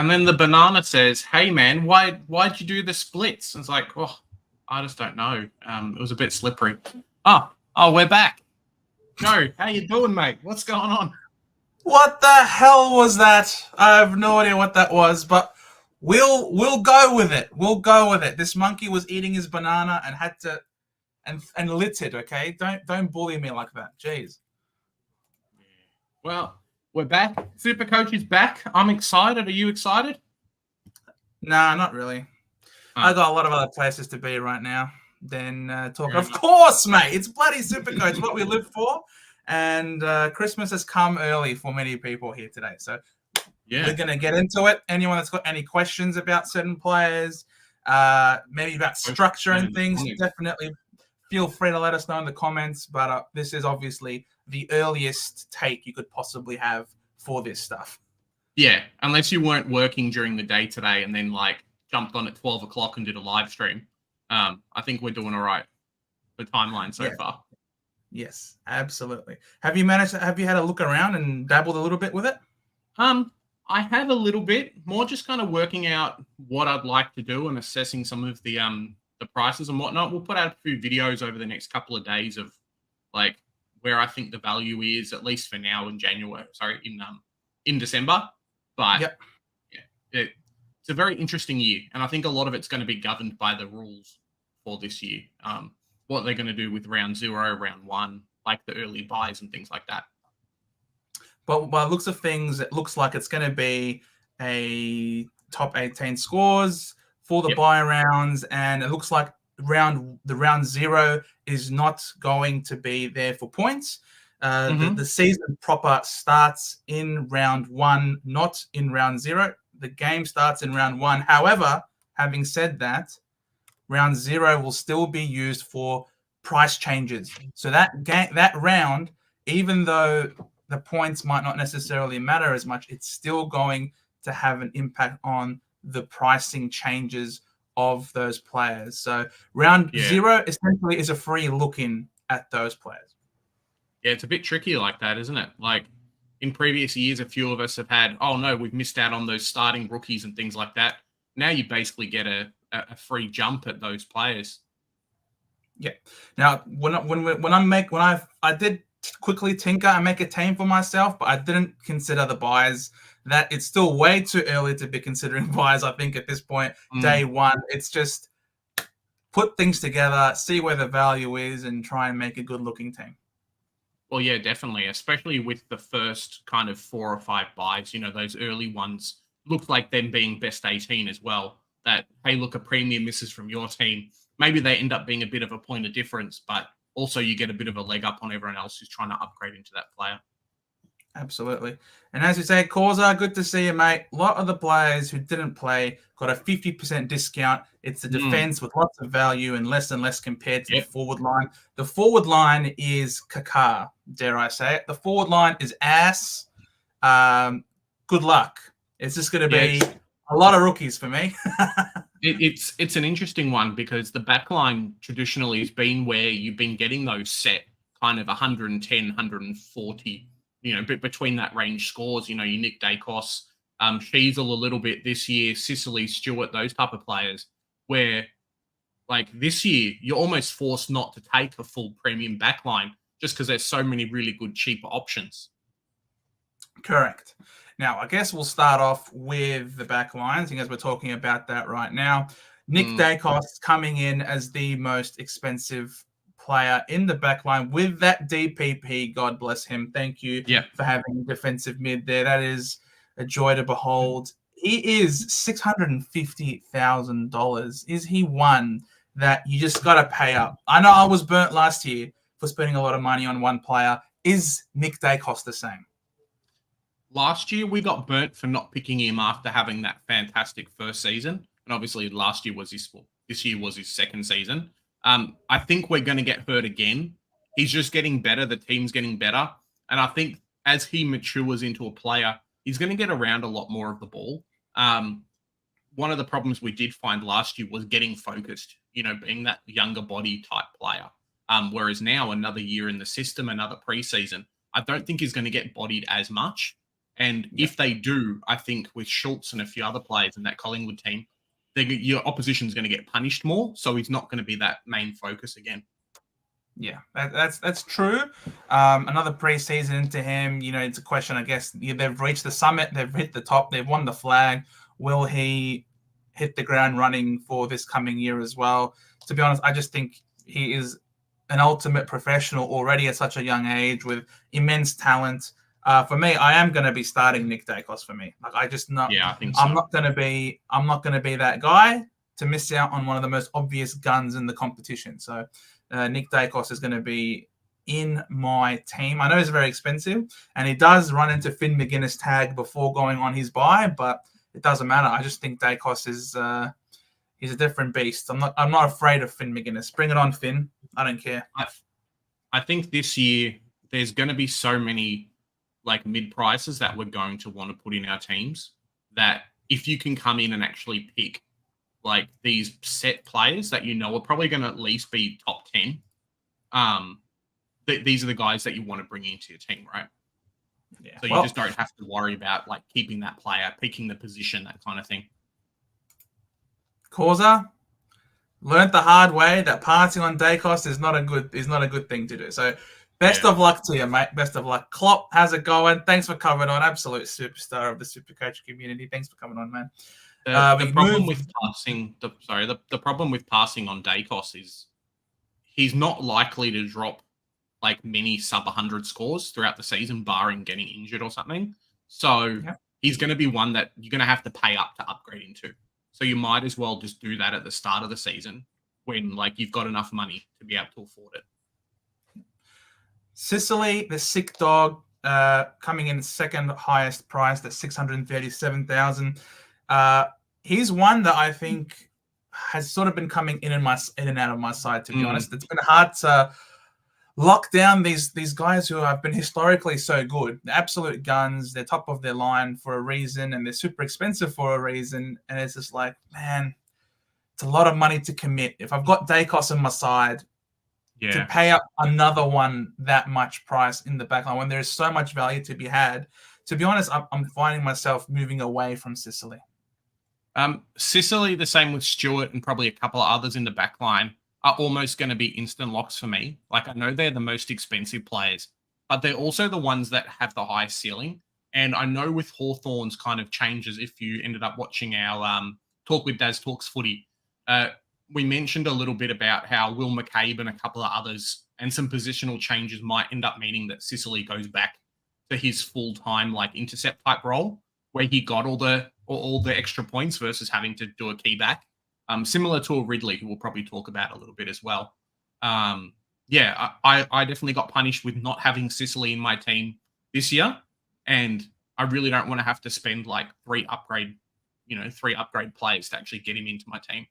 And then the banana says, "Hey man, why'd you do the splits?" And it's like, oh, I just don't know. It was a bit slippery. Oh, we're back. Joe, how you doing, mate? What's going on? What the hell was that? I have no idea what that was, but we'll go with it. We'll go with it. This monkey was eating his banana and had to and lit it. Okay, don't bully me like that. Jeez. Well, we're back. Supercoach is back. I'm excited. Are you excited? Nah, not really. Huh. I got a lot of other places to be right now than talk. Of course, mate. It's bloody Supercoach, what we live for. And Christmas has come early for many people here today. So we're going to get into it. Anyone that's got any questions about certain players, maybe about structure and things, definitely feel free to let us know in the comments. But this is obviously the earliest take you could possibly have for this stuff. Yeah, unless you weren't working during the day today and then jumped on at 12 o'clock and did a live stream. I think we're doing all right. The timeline so far. Yes, absolutely. Have you had a look around and dabbled a little bit with it? I have a little bit, more just kind of working out what I'd like to do and assessing some of the prices and whatnot. We'll put out a few videos over the next couple of days of where I think the value is, at least for now in in December. But it's a very interesting year, and I think a lot of it's going to be governed by the rules for this year. What they're going to do with round 0, round 1, like the early buys and things like that. But by the looks of things, it looks like it's going to be a top 18 scores for the buy rounds, and it looks like round 0 is not going to be there for points. The season proper starts in round 1, not in round 0. The game starts in round 1. However, having said that, round 0 will still be used for price changes. So that round, even though the points might not necessarily matter as much, it's still going to have an impact on the pricing changes of those players. So round 0 essentially is a free look-in at those players. Yeah, it's a bit tricky like that, isn't it? In previous years, a few of us have had, oh no, we've missed out on those starting rookies and things like that. Now you basically get a free jump at those players. Yeah. Now, I did quickly tinker and make a team for myself, but I didn't consider the buys. That it's still way too early to be considering buys. I think at this point, day 1, it's just put things together, see where the value is, and try and make a good-looking team. Well, yeah, definitely, especially with the first kind of 4 or 5 buys. Those early ones look like them being best 18 as well. That, hey, look, a premium misses from your team. Maybe they end up being a bit of a point of difference, but also you get a bit of a leg up on everyone else who's trying to upgrade into that player. Absolutely. And as you say, Causa, good to see you, mate. A lot of the players who didn't play got a 50% discount. It's a defense with lots of value and less compared to the forward line. The forward line is caca, dare I say it. The forward line is ass. Good luck. It's just going to be a lot of rookies for me. It's an interesting one because the backline traditionally has been where you've been getting those set kind of 110, 140, between that range scores. Your Nick Dacos, Sheasel a little bit this year, Sicily, Stewart, those type of players, where this year you're almost forced not to take a full premium backline just because there's so many really good cheaper options. Correct. Now, I guess we'll start off with the back lines, because we're talking about that right now. Nick Dacos coming in as the most expensive player in the back line with that DPP. God bless him. Thank you for having defensive mid there. That is a joy to behold. He is $650,000. Is he one that you just got to pay up? I know I was burnt last year for spending a lot of money on one player. Is Nick Dacos the same? Last year, we got burnt for not picking him after having that fantastic first season. And obviously, this year was his second season. I think we're going to get hurt again. He's just getting better. The team's getting better. And I think as he matures into a player, he's going to get around a lot more of the ball. One of the problems we did find last year was getting focused, being that younger body type player. Whereas now, another year in the system, another preseason, I don't think he's going to get bodied as much. And if they do, I think with Schultz and a few other players in that Collingwood team, your opposition's going to get punished more. So he's not going to be that main focus again. Yeah, that's true. Another preseason into him, it's a question, I guess. They've reached the summit, they've hit the top, they've won the flag. Will he hit the ground running for this coming year as well? To be honest, I just think he is an ultimate professional already at such a young age with immense talent. For me, I am going to be starting Nick Dacos. For me, like I think so. I'm not going to be that guy to miss out on one of the most obvious guns in the competition. So Nick Dacos is going to be in my team. I know he's very expensive, and he does run into Finn McGuinness tag before going on his bye, but it doesn't matter. I just think Dacos is he's a different beast. I'm not afraid of Finn McGuinness. Bring it on, Finn. I don't care. I think this year there's going to be so many like mid prices that we're going to want to put in our teams that if you can come in and actually pick like these set players that are probably going to at least be top 10, these are the guys that you want to bring into your team, right? Yeah. So you just don't have to worry about like keeping that player, picking the position, that kind of thing. Causa learned the hard way that passing on Dacos is not a good thing to do. So best of luck to you, mate. Best of luck. Klopp, how's it going? Thanks for coming on. Absolute superstar of the Supercoach community. Thanks for coming on, man. The problem with passing on Dacos is he's not likely to drop like many sub 100 scores throughout the season, barring getting injured or something. So he's going to be one that you're going to have to pay up to upgrade into. So you might as well just do that at the start of the season when like you've got enough money to be able to afford it. Sicily, the sick dog, coming in second highest priced at 637,000. He's one that I think has sort of been coming in and out of my side, to be honest. It's been hard to lock down these guys who have been historically so good. They're absolute guns. They're top of their line for a reason, and they're super expensive for a reason. And it's just like, man, it's a lot of money to commit. If I've got Dacos on my side, to pay up another one that much price in the backline when there is so much value to be had, to be honest, I'm finding myself moving away from Sicily. Sicily, the same with Stewart and probably a couple of others in the back line, are almost going to be instant locks for me. Like, I know they're the most expensive players, but they're also the ones that have the highest ceiling. And I know with Hawthorn's kind of changes, if you ended up watching our Talk with Daz Talks footy, we mentioned a little bit about how Will McCabe and a couple of others and some positional changes might end up meaning that Sicily goes back to his full-time like intercept type role where he got all the extra points versus having to do a key back. Similar to a Ridley, who we'll probably talk about a little bit as well. I definitely got punished with not having Sicily in my team this year. And I really don't want to have to spend like three upgrade players to actually get him into my team.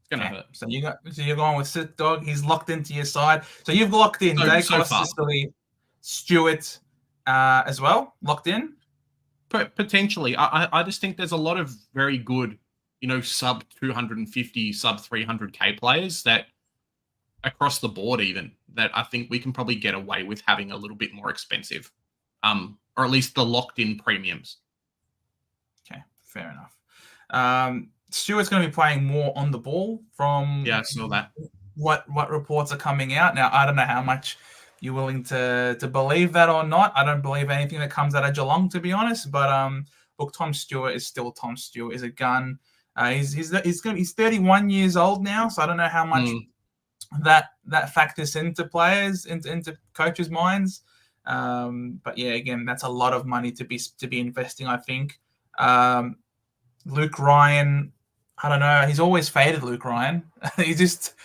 It's going to hurt. So you're going with Sick Dog. He's locked into your side. So you've locked in Dacos, Sicily, Stewart as well, locked in? Potentially. I just think there's a lot of very good, sub 250, sub 300K players that across the board even that I think we can probably get away with having a little bit more expensive, or at least the locked in premiums. Okay, fair enough. Stewart's going to be playing more on the ball from I saw that. What reports are coming out. Now, I don't know how much you're willing to believe that or not. I don't believe anything that comes out of Geelong, to be honest. But look, Tom Stewart is still Tom Stewart. Is a gun. He's 31 years old now, so I don't know how much that factors into players, into coaches' minds. But yeah, again, that's a lot of money to be investing, I think. Luke Ryan, I don't know. He's always faded Luke Ryan.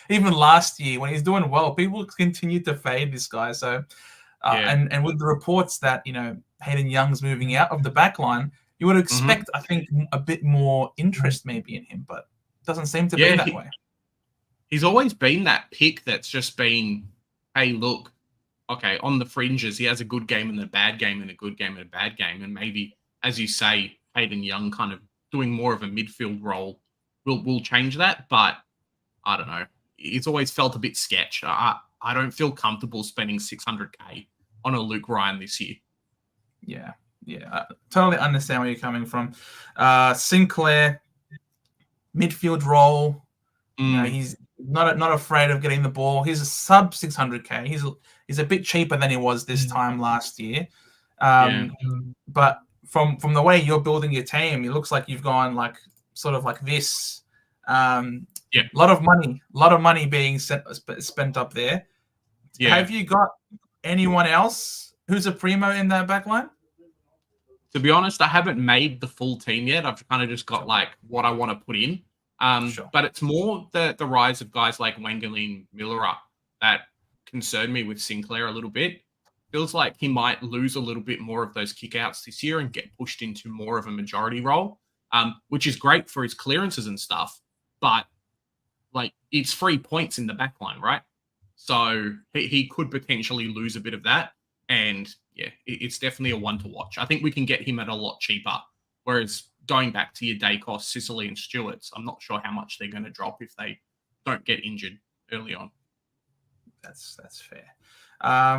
Even last year when he's doing well, people continue to fade this guy. So, and with the reports that Hayden Young's moving out of the back line, you would expect, I think, a bit more interest maybe in him, but it doesn't seem to be that way. He's always been that pick that's just been, hey, look, okay, on the fringes, he has a good game and a bad game and a good game and a bad game, and maybe, as you say, Hayden Young kind of doing more of a midfield role will change that, but I don't know. It's always felt a bit sketch. I don't feel comfortable spending 600K on a Luke Ryan this year. Yeah. Yeah, I totally understand where you're coming from. Sinclair, midfield role. He's not afraid of getting the ball. He's a sub 600k. He's a bit cheaper than he was this time last year. Yeah. But from the way you're building your team, it looks like you've gone like sort of like this. Yeah. A lot of money being spent up there. Yeah. Have you got anyone else who's a primo in that back line? To be honest, I haven't made the full team yet. I've kind of just got like what I want to put in. Sure. But it's more the rise of guys like Wangaleen Millera that concern me with Sinclair a little bit. Feels like he might lose a little bit more of those kickouts this year and get pushed into more of a majority role, which is great for his clearances and stuff. But like it's 3 points in the back line, right? So he could potentially lose a bit of that. And yeah, it's definitely a one to watch. I think we can get him at a lot cheaper. Whereas going back to your Dacos, Sicily, and Stewart's, I'm not sure how much they're going to drop if they don't get injured early on. That's fair.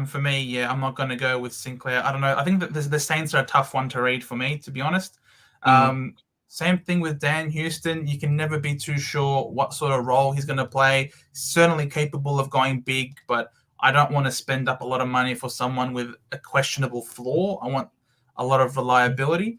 For me, yeah, I'm not going to go with Sinclair. I don't know. I think that the Saints are a tough one to read for me, to be honest. Same thing with Dan Houston. You can never be too sure what sort of role he's going to play. Certainly capable of going big, but I don't want to spend up a lot of money for someone with a questionable floor. I want a lot of reliability.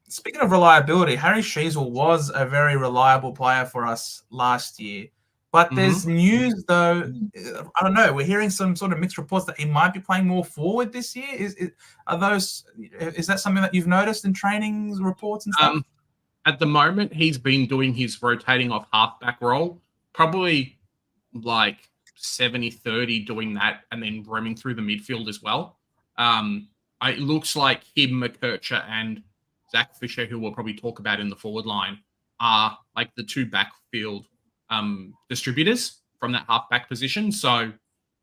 Speaking of reliability, Harry Sheasel was a very reliable player for us last year. But there's news, though. I don't know. We're hearing some sort of mixed reports that he might be playing more forward this year. Is that something that you've noticed in trainings reports and stuff? At the moment, he's been doing his rotating off halfback role, probably like 70-30 doing that and then roaming through the midfield as well. It looks like him, McKercher, and Zach Fisher, who we'll probably talk about in the forward line, are like the two backfield distributors from that halfback position. So,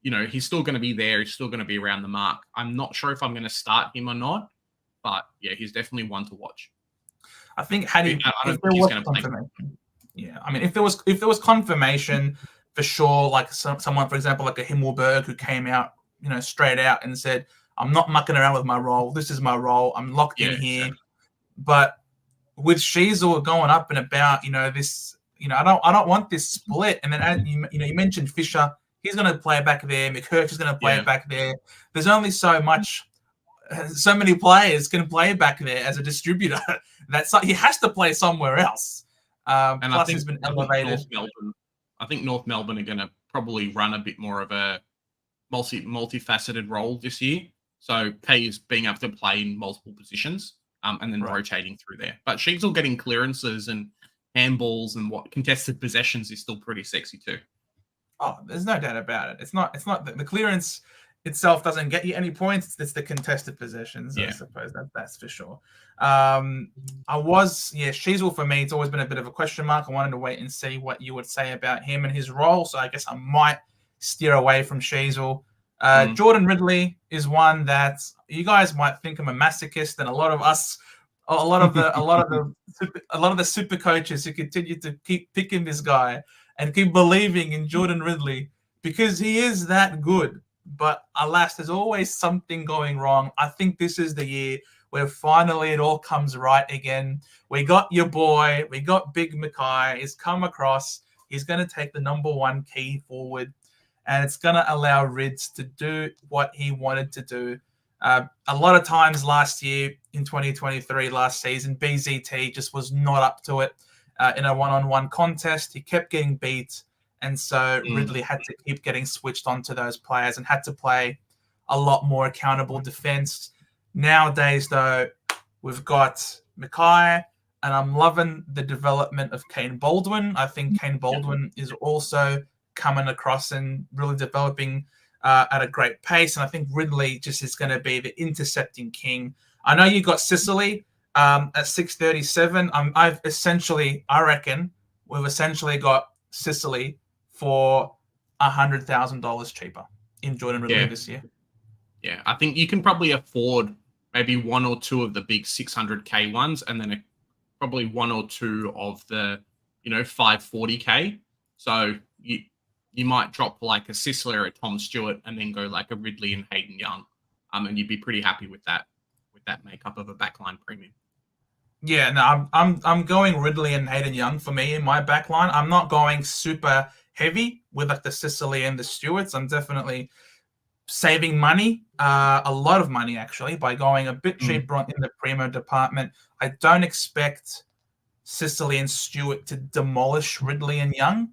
he's still going to be there. He's still going to be around the mark. I'm not sure if I'm going to start him or not, but yeah, he's definitely one to watch. I think if there was confirmation. Yeah, I mean, if there was confirmation for sure, like someone, for example, like a Himmelberg who came out, straight out and said, "I'm not mucking around with my role. This is my role. I'm locked in here." Exactly. But with Sheasel going up and about, this. I don't want this split. And then you mentioned Fisher, he's going to play back there. McKercher's going to play back there. There's only so many players can play back there as a distributor. He has to play somewhere else. And plus, I think he's been elevated. I think North Melbourne are going to probably run a bit more of a multifaceted role this year. So Kay is being able to play in multiple positions and then rotating through there. But Sheasel getting clearances and handballs and contested possessions is still pretty sexy too. Oh, there's no doubt about it. It's not the clearance itself doesn't get you any points. It's the contested possessions. I suppose that's for sure. Sheasel for me, it's always been a bit of a question mark. I wanted to wait and see what you would say about him and his role. So I guess I might steer away from Sheasel. Jordan Ridley is one that you guys might think I'm a masochist, and a lot of the super coaches who continue to keep picking this guy and keep believing in Jordan Ridley because he is that good. But alas, there's always something going wrong. I think this is the year where finally it all comes right again. We got your boy. We got Big Mackay. He's come across. He's going to take the number one key forward, and it's going to allow Rids to do what he wanted to do. A lot of times last year in 2023, last season, BZT just was not up to it in a one-on-one contest. He kept getting beat. And so Ridley had to keep getting switched onto those players and had to play a lot more accountable defense. Nowadays, though, we've got Mackay, and I'm loving the development of Kane Baldwin. I think Kane Baldwin is also coming across and really developing at a great pace. And I think Ridley just is going to be the intercepting king. I know you got Sicily at 637. I reckon we've essentially got Sicily for $100,000 cheaper in Jordan Ridley this year. Yeah, I think you can probably afford maybe one or two of the big 600K ones, and then probably one or two of the 540K. So you might drop like a Sicily or a Tom Stewart, and then go like a Ridley and Hayden Young, and you'd be pretty happy with that that makeup of a backline premium. Yeah, no, I'm going Ridley and Hayden Young for me in my backline. I'm not going super heavy with like the Sicily and the Stewarts. I'm definitely saving money, a lot of money actually, by going a bit cheaper in the primo department. I don't expect Sicily and Stewart to demolish Ridley and Young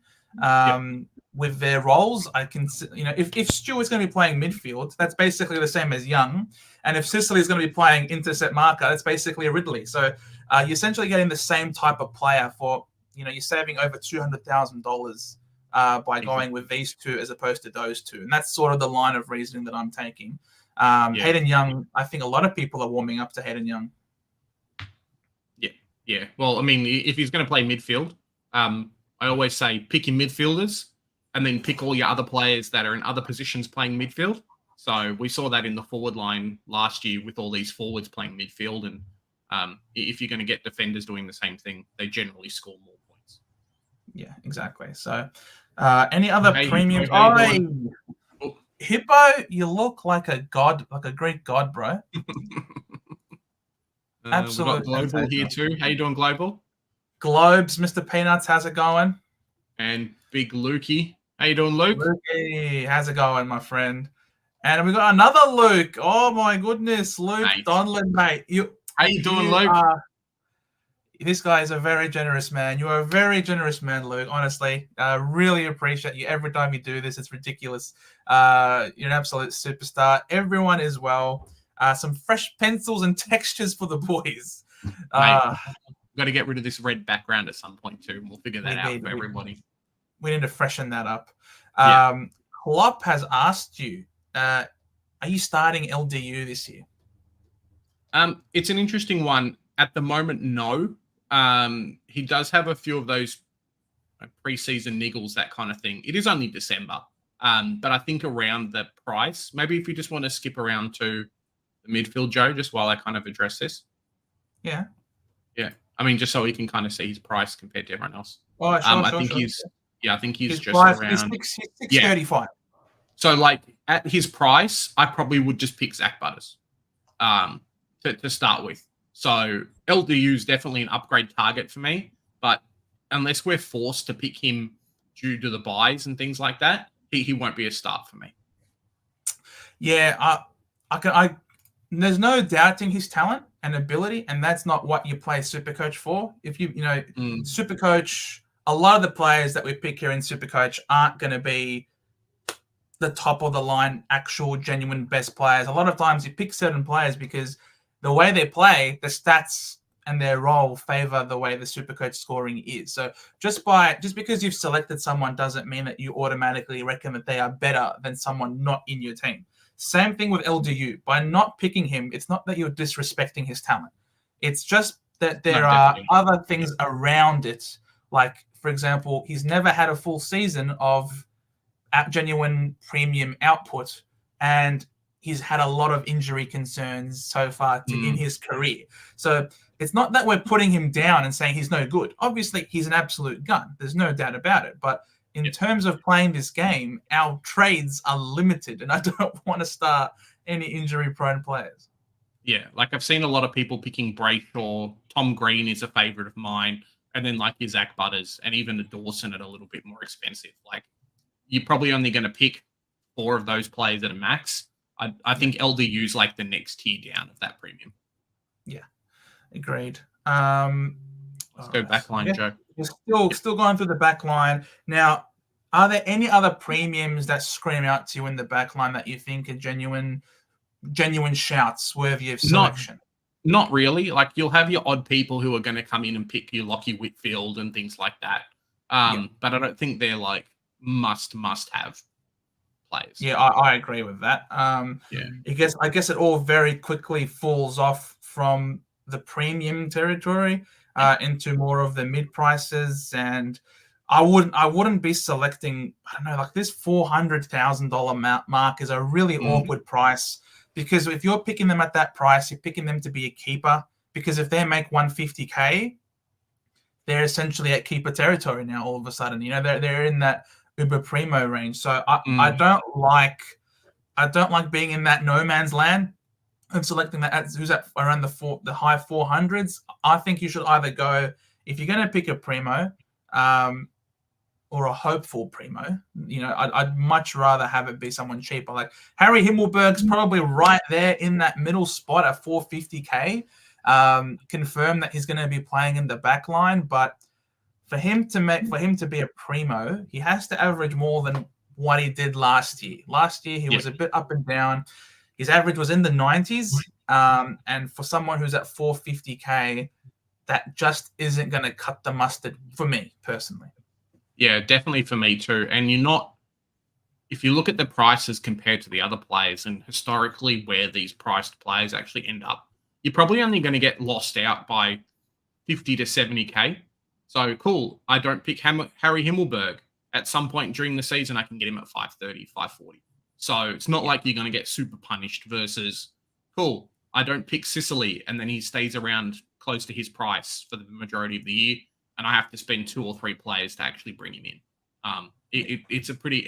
with their roles. I can, if Stewart's going to be playing midfield, that's basically the same as Young, and if Sicily is going to be playing intercept marker, that's basically a Ridley. So you're essentially getting the same type of player for, you're saving over $200,000 by going with these two as opposed to those two, and that's sort of the line of reasoning that I'm taking. Hayden Young, I think a lot of people are warming up to Hayden Young. Yeah. Well, I mean, if he's going to play midfield, I always say pick your midfielders and then pick all your other players that are in other positions playing midfield. So we saw that in the forward line last year with all these forwards playing midfield. And if you're going to get defenders doing the same thing, they generally score more points. Yeah, exactly. So any other premiums? Hippo, you look like a god, like a Greek god, bro. Absolutely. We've got Global here too. How you doing, Global? Globes, Mr. Peanuts, how's it going? And Big Lukey. How you doing, Luke? Lukey, how's it going, my friend? And we've got another Luke. Oh, my goodness. Luke Donlan, mate. How you doing, Luke? This guy is a very generous man. You are a very generous man, Luke, honestly. I really appreciate you. Every time you do this, it's ridiculous. You're an absolute superstar. Everyone is well. Some fresh pencils and textures for the boys. Got to get rid of this red background at some point too. We'll figure that out for everybody. We need to freshen that up. Klopp has asked you, are you starting LDU this year? It's an interesting one. At the moment, no. He does have a few of those preseason niggles, that kind of thing. It is only December. But I think around the price, maybe if you just want to skip around to the midfield, Joe, just while I kind of address this. Yeah. I mean, just so we can kind of see his price compared to everyone else. Oh, sure, I think he's his just price, around. He's 635. So, like at his price, I probably would just pick Zach Butters, to start with. So LDU is definitely an upgrade target for me, but unless we're forced to pick him due to the buys and things like that, he won't be a start for me. Yeah, there's no doubting his talent and ability, and that's not what you play Supercoach for. If Supercoach, a lot of the players that we pick here in Supercoach aren't going to be the top of the line, actual genuine best players. A lot of times you pick certain players because the way they play, the stats and their role favor the way the Supercoach scoring is. So just because you've selected someone doesn't mean that you automatically reckon that they are better than someone not in your team. Same thing with LDU. By not picking him, it's not that you're disrespecting his talent. It's just that there are other things around it. Like, for example, he's never had a full season of genuine premium output, and he's had a lot of injury concerns so far in his career. So it's not that we're putting him down and saying he's no good. Obviously, he's an absolute gun. There's no doubt about it. But in terms of playing this game, our trades are limited, and I don't want to start any injury-prone players. Yeah, like I've seen a lot of people picking Brayshaw. Tom Green is a favorite of mine. And then like your Zach Butters and even the Dawson at a little bit more expensive. Like you're probably only going to pick 4 of those players at a max. I think LDU's like the next tier down of that premium. Yeah, agreed. Let's go backline, Joe. We're still going through the backline. Now, are there any other premiums that scream out to you in the backline that you think are genuine shouts worthy of selection? Not really. Like you'll have your odd people who are going to come in and pick you Lockie Whitfield and things like that. But I don't think they're like must have players. Yeah, I agree with that. I guess it all very quickly falls off from the premium territory into more of the mid prices, and I wouldn't be selecting. I don't know, like this $400,000 mark is a really awkward price, because if you're picking them at that price, you're picking them to be a keeper, because if they make 150K, they're essentially at keeper territory now. All of a sudden, they're in that uber primo range. So I don't like being in that no man's land. and selecting that who's at around the high 400s, I think you should either go, if you're going to pick a primo, or a hopeful primo, I'd much rather have it be someone cheaper. Like Harry Himmelberg's probably right there in that middle spot at 450k. Confirmed that he's going to be playing in the back line, but for him to be a primo, he has to average more than what he did last year. Last year he was a bit up and down. His average was in the 90s, and for someone who's at 450k, that just isn't going to cut the mustard for me personally. Yeah, definitely for me too. And if you look at the prices compared to the other players and historically where these priced players actually end up, you're probably only going to get lost out by 50 to 70k. So cool, I don't pick Harry Himmelberg. At some point during the season, I can get him at 530, 540. So it's not like you're going to get super punished versus, cool, I don't pick Sicily and then he stays around close to his price for the majority of the year, and I have to spend 2 or 3 players to actually bring him in. It's a pretty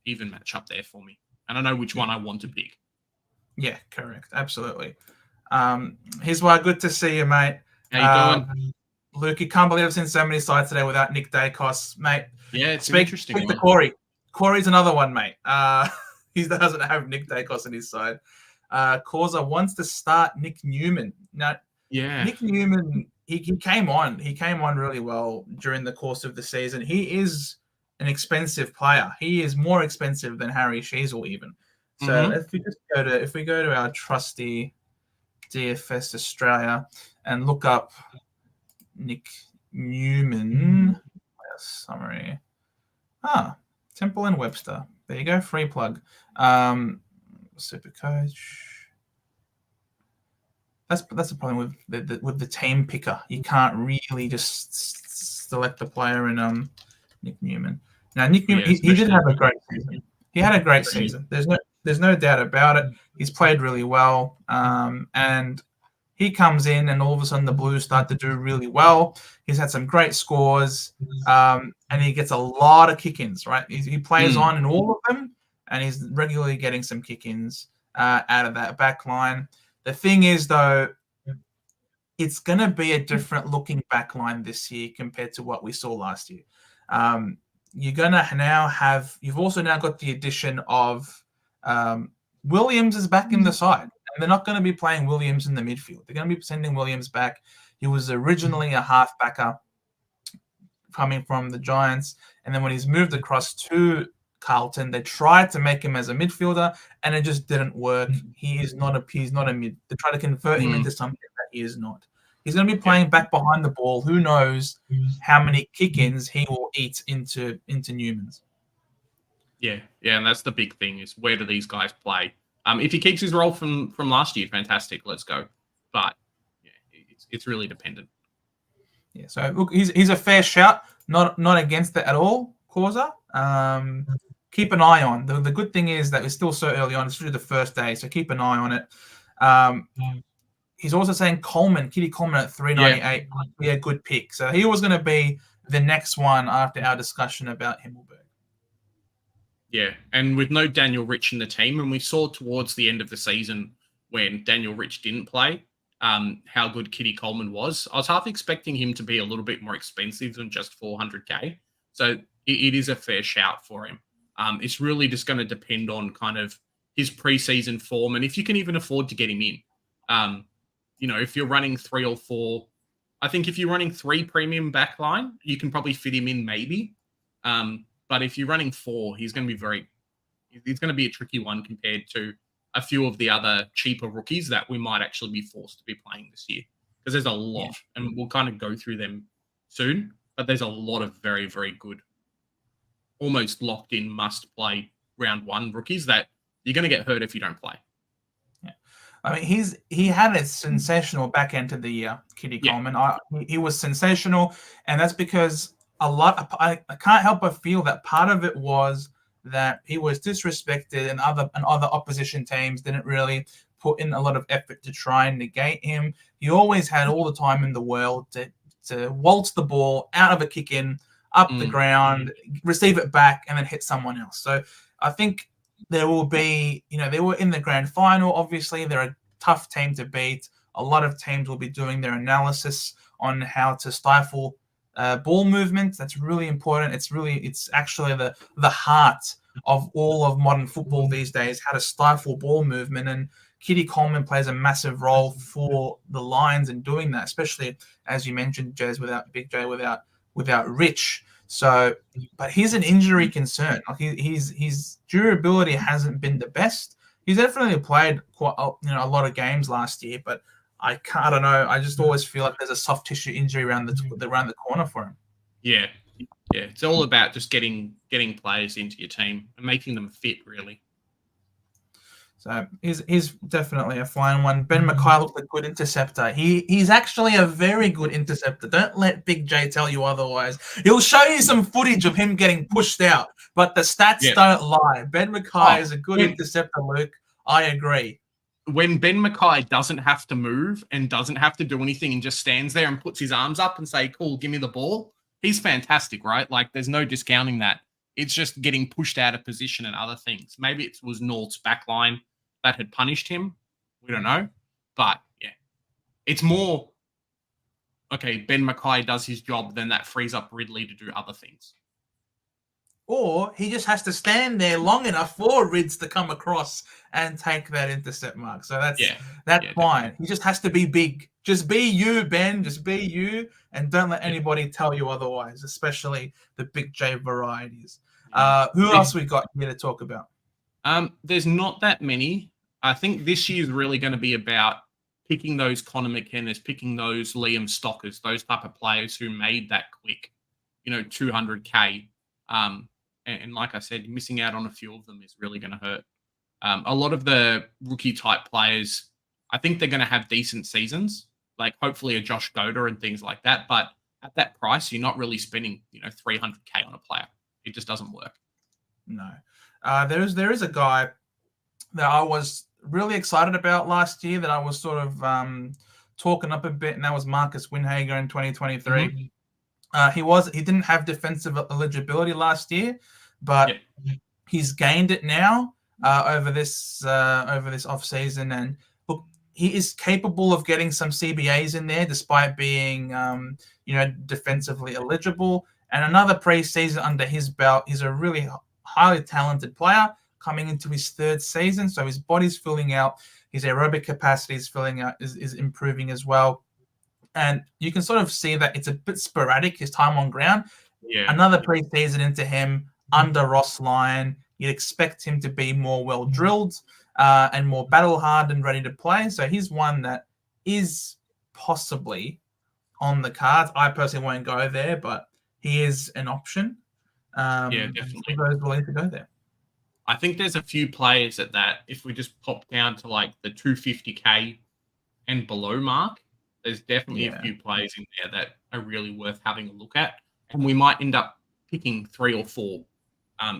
even matchup there for me. And I know which one I want to pick. Yeah, correct. Absolutely. Here's why. Good to see you, mate. How you doing? Luke, you can't believe I've seen so many sides today without Nick Dacos, mate. Yeah, it's interesting. Speak to Corey. Corey's another one, mate. He doesn't have Nick Dacos on his side. Causa wants to start Nick Newman. Now, Nick Newman, he came on really well during the course of the season. He is an expensive player. He is more expensive than Harry Sheasel even. So if we go to our trusty DFS Australia and look up Nick Newman summary. Temple and Webster. There you go, free plug. Supercoach. That's the problem with the team picker. You can't really just select the player in Nick Newman. Now Nick Newman, he did have a great season. He had a great season. There's no doubt about it. He's played really well, and he comes in, and all of a sudden the Blues start to do really well. He's had some great scores, and he gets a lot of kick-ins. Right, he plays on in all of them, and he's regularly getting some kick-ins out of that back line. The thing is, though, it's going to be a different looking back line this year compared to what we saw last year. You're going to you've also now got the addition of Williams is back in the side. And they're not going to be playing Williams in the midfield. They're going to be sending Williams back. He was originally a half-backer coming from the Giants. And then when he's moved across to Carlton, they tried to make him as a midfielder, and it just didn't work. He's not a mid. They try to convert him into something that he is not. He's going to be playing back behind the ball. Who knows how many kick-ins he will eat into Newman's. Yeah, and that's the big thing is where do these guys play? If he keeps his role from last year, fantastic, let's go. But it's really dependent. Yeah, so look, he's a fair shout, not against it at all, Causa. Keep an eye on. The good thing is that it's still so early on. It's really the first day, so keep an eye on it. He's also saying Kitty Coleman at 398 might be a good pick. So he was going to be the next one after our discussion about Himmelberg. Yeah, and with no Daniel Rich in the team, and we saw towards the end of the season when Daniel Rich didn't play, how good Kitty Coleman was. I was half expecting him to be a little bit more expensive than just 400k. So it is a fair shout for him. It's really just going to depend on kind of his preseason form, and if you can even afford to get him in. If you're running 3 or 4, I think if you're running 3 premium backline, you can probably fit him in maybe. But if you're running 4, he's going to be a tricky one compared to a few of the other cheaper rookies that we might actually be forced to be playing this year. Because there's a lot, and we'll kind of go through them soon, but there's a lot of very, very good, almost locked in must-play round 1 rookies that you're going to get hurt if you don't play. Yeah. I mean, he had a sensational back end of the year, Kitty Coleman. He was sensational, and that's because I can't help but feel that part of it was that he was disrespected, and other opposition teams didn't really put in a lot of effort to try and negate him. He always had all the time in the world to waltz the ball out of a kick in, up the ground, receive it back, and then hit someone else. So I think there will be, they were in the grand final. Obviously, they're a tough team to beat. A lot of teams will be doing their analysis on how to stifle ball movement. That's really important. It's actually the heart of all of modern football these days, how to stifle ball movement. And Kitty Coleman plays a massive role for the Lions in doing that, especially as you mentioned, Jez, without Big J, without Rich. So, but he's an injury concern. Like his durability hasn't been the best. He's definitely played quite a lot of games last year, but I don't know. I just always feel like there's a soft tissue injury around the corner for him. Yeah. It's all about just getting players into your team and making them fit, really. So he's definitely a fine one. Ben Mackay looks a good interceptor. He's actually a very good interceptor. Don't let Big J tell you otherwise. He'll show you some footage of him getting pushed out, but the stats don't lie. Ben Mackay is a good interceptor, Luke. I agree. When Ben Mackay doesn't have to move and doesn't have to do anything and just stands there and puts his arms up and say, cool, give me the ball, he's fantastic, right? Like, there's no discounting that. It's just getting pushed out of position and other things. Maybe it was North's backline that had punished him. We don't know. But, yeah. It's more, okay, Ben Mackay does his job, then that frees up Ridley to do other things. Or he just has to stand there long enough for Rids to come across and take that intercept mark. So that's fine. Definitely. He just has to be big. Just be you, Ben. Just be you, and don't let anybody tell you otherwise, especially the Big J varieties. Who else we got here to talk about? There's not that many. I think this year is really going to be about picking those Connor McKennas, picking those Liam Stockers, those type of players who made that quick, 200K. And like I said, missing out on a few of them is really going to hurt. A lot of the rookie type players, I think they're going to have decent seasons, like hopefully a Josh Goder and things like that. But at that price, you're not really spending, 300K on a player. It just doesn't work. No. There is a guy that I was really excited about last year that I was sort of talking up a bit, and that was Marcus Winhager in 2023. Mm-hmm. He didn't have defensive eligibility last year, but he's gained it now over this off season, and look, he is capable of getting some CBAs in there despite being defensively eligible. And another preseason under his belt. He's a really highly talented player coming into his third season, so his body's filling out, his aerobic capacity is filling out, is improving as well. And you can sort of see that it's a bit sporadic, his time on ground. Another preseason into him under Ross Lyon. You'd expect him to be more well-drilled and more battle-hard and ready to play. So he's one that is possibly on the cards. I personally won't go there, but he is an option. Definitely. For those willing to go there. I think there's a few players at that, if we just pop down to like the 250K and below mark, there's definitely a few players in there that are really worth having a look at. And we might end up picking 3 or 4.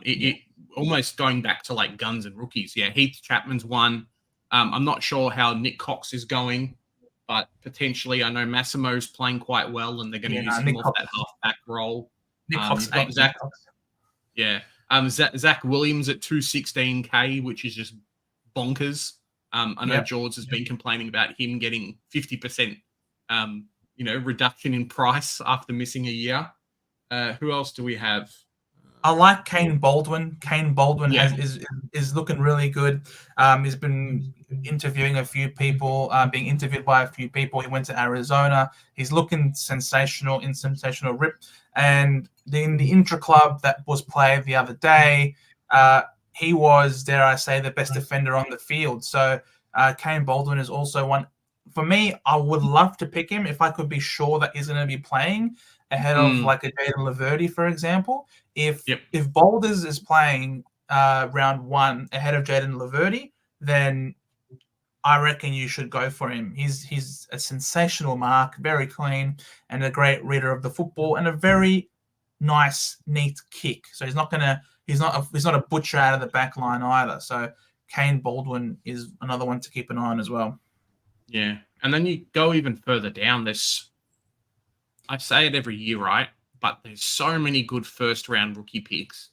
It almost going back to like guns and rookies. Yeah, Heath Chapman's one. I'm not sure how Nick Cox is going, but potentially I know Massimo's playing quite well and they're going to use him off that halfback role. Nick Cox, Zach Williams at 216K, which is just bonkers. I know George has been complaining about him getting 50%, reduction in price after missing a year. Who else do we have? I like Kane Baldwin. Kane Baldwin is looking really good. He's been interviewing a few people, being interviewed by a few people. He went to Arizona. He's looking sensational rip. And in the intra-club that was played the other day, he was, dare I say, the best defender on the field. So Kane Baldwin is also one. For me, I would love to pick him if I could be sure that he's going to be playing ahead of like a Jaden Laverty, for example. If Boulders is playing round 1 ahead of Jaden Laverty, then I reckon you should go for him. He's a sensational mark, very clean, and a great reader of the football, and a very nice, neat kick. So he's not a butcher out of the back line either. So Kane Baldwin is another one to keep an eye on as well. Yeah, and then you go even further down. I say it every year, right? But there's so many good first-round rookie picks.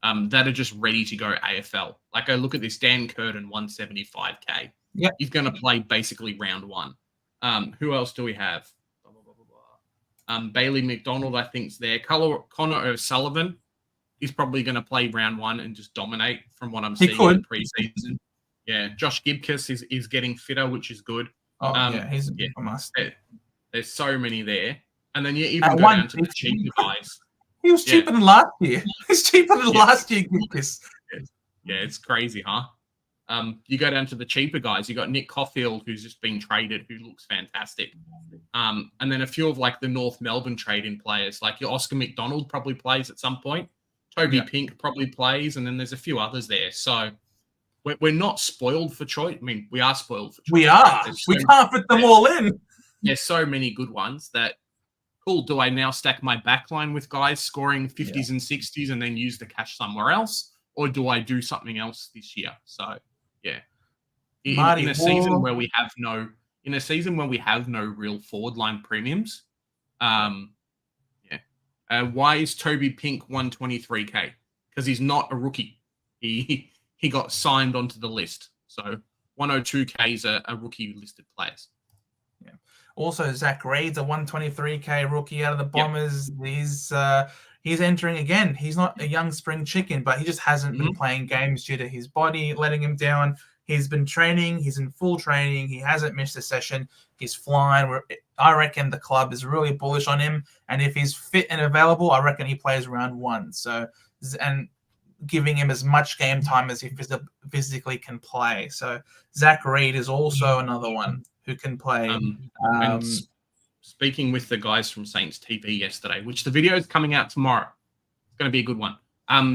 that are just ready to go AFL. Like I look at this Dan Curtin 175k. Yep. He's going to play basically round one. Who else do we have? Bailey McDonald, I think, is there. Connor O'Sullivan is probably going to play round one and just dominate from what I'm seeing in the preseason. Yeah, Josh Gibcus is getting fitter, which is good. He's a must. There's so many there. And then you even go down to the cheaper guys. He was cheaper than last year. He's cheaper than last year, Gibcus. Yeah, it's crazy, huh? You go down to the cheaper guys. You got Nick Caulfield, who's just been traded, who looks fantastic. And then a few of like the North Melbourne trade-in players, like your Oscar McDonald probably plays at some point. Toby Pink probably plays, and then there's a few others there. So we're not spoiled for choice. I mean, we are spoiled for choice. We are. We can't put them all in. There's so many good ones that, cool, do I now stack my backline with guys scoring 50s and 60s and then use the cash somewhere else? Or do I do something else this year? So, yeah. In a season where we have no real forward line premiums, why is Toby Pink 123k? Because he's not a rookie. He got signed onto the list. So 102k is a rookie listed players. Yeah. Also, Zach Reed's a 123k rookie out of the Bombers. Yep. He's entering again. He's not a young spring chicken, but he just hasn't been playing games due to his body letting him down. He's been training. He's in full training. He hasn't missed a session. He's flying. I reckon the club is really bullish on him. And if he's fit and available, I reckon he plays round one. So, and giving him as much game time as he physically can play. So Zach Reed is also another one who can play. And speaking with the guys from Saints TV yesterday, which the video is coming out tomorrow, it's going to be a good one.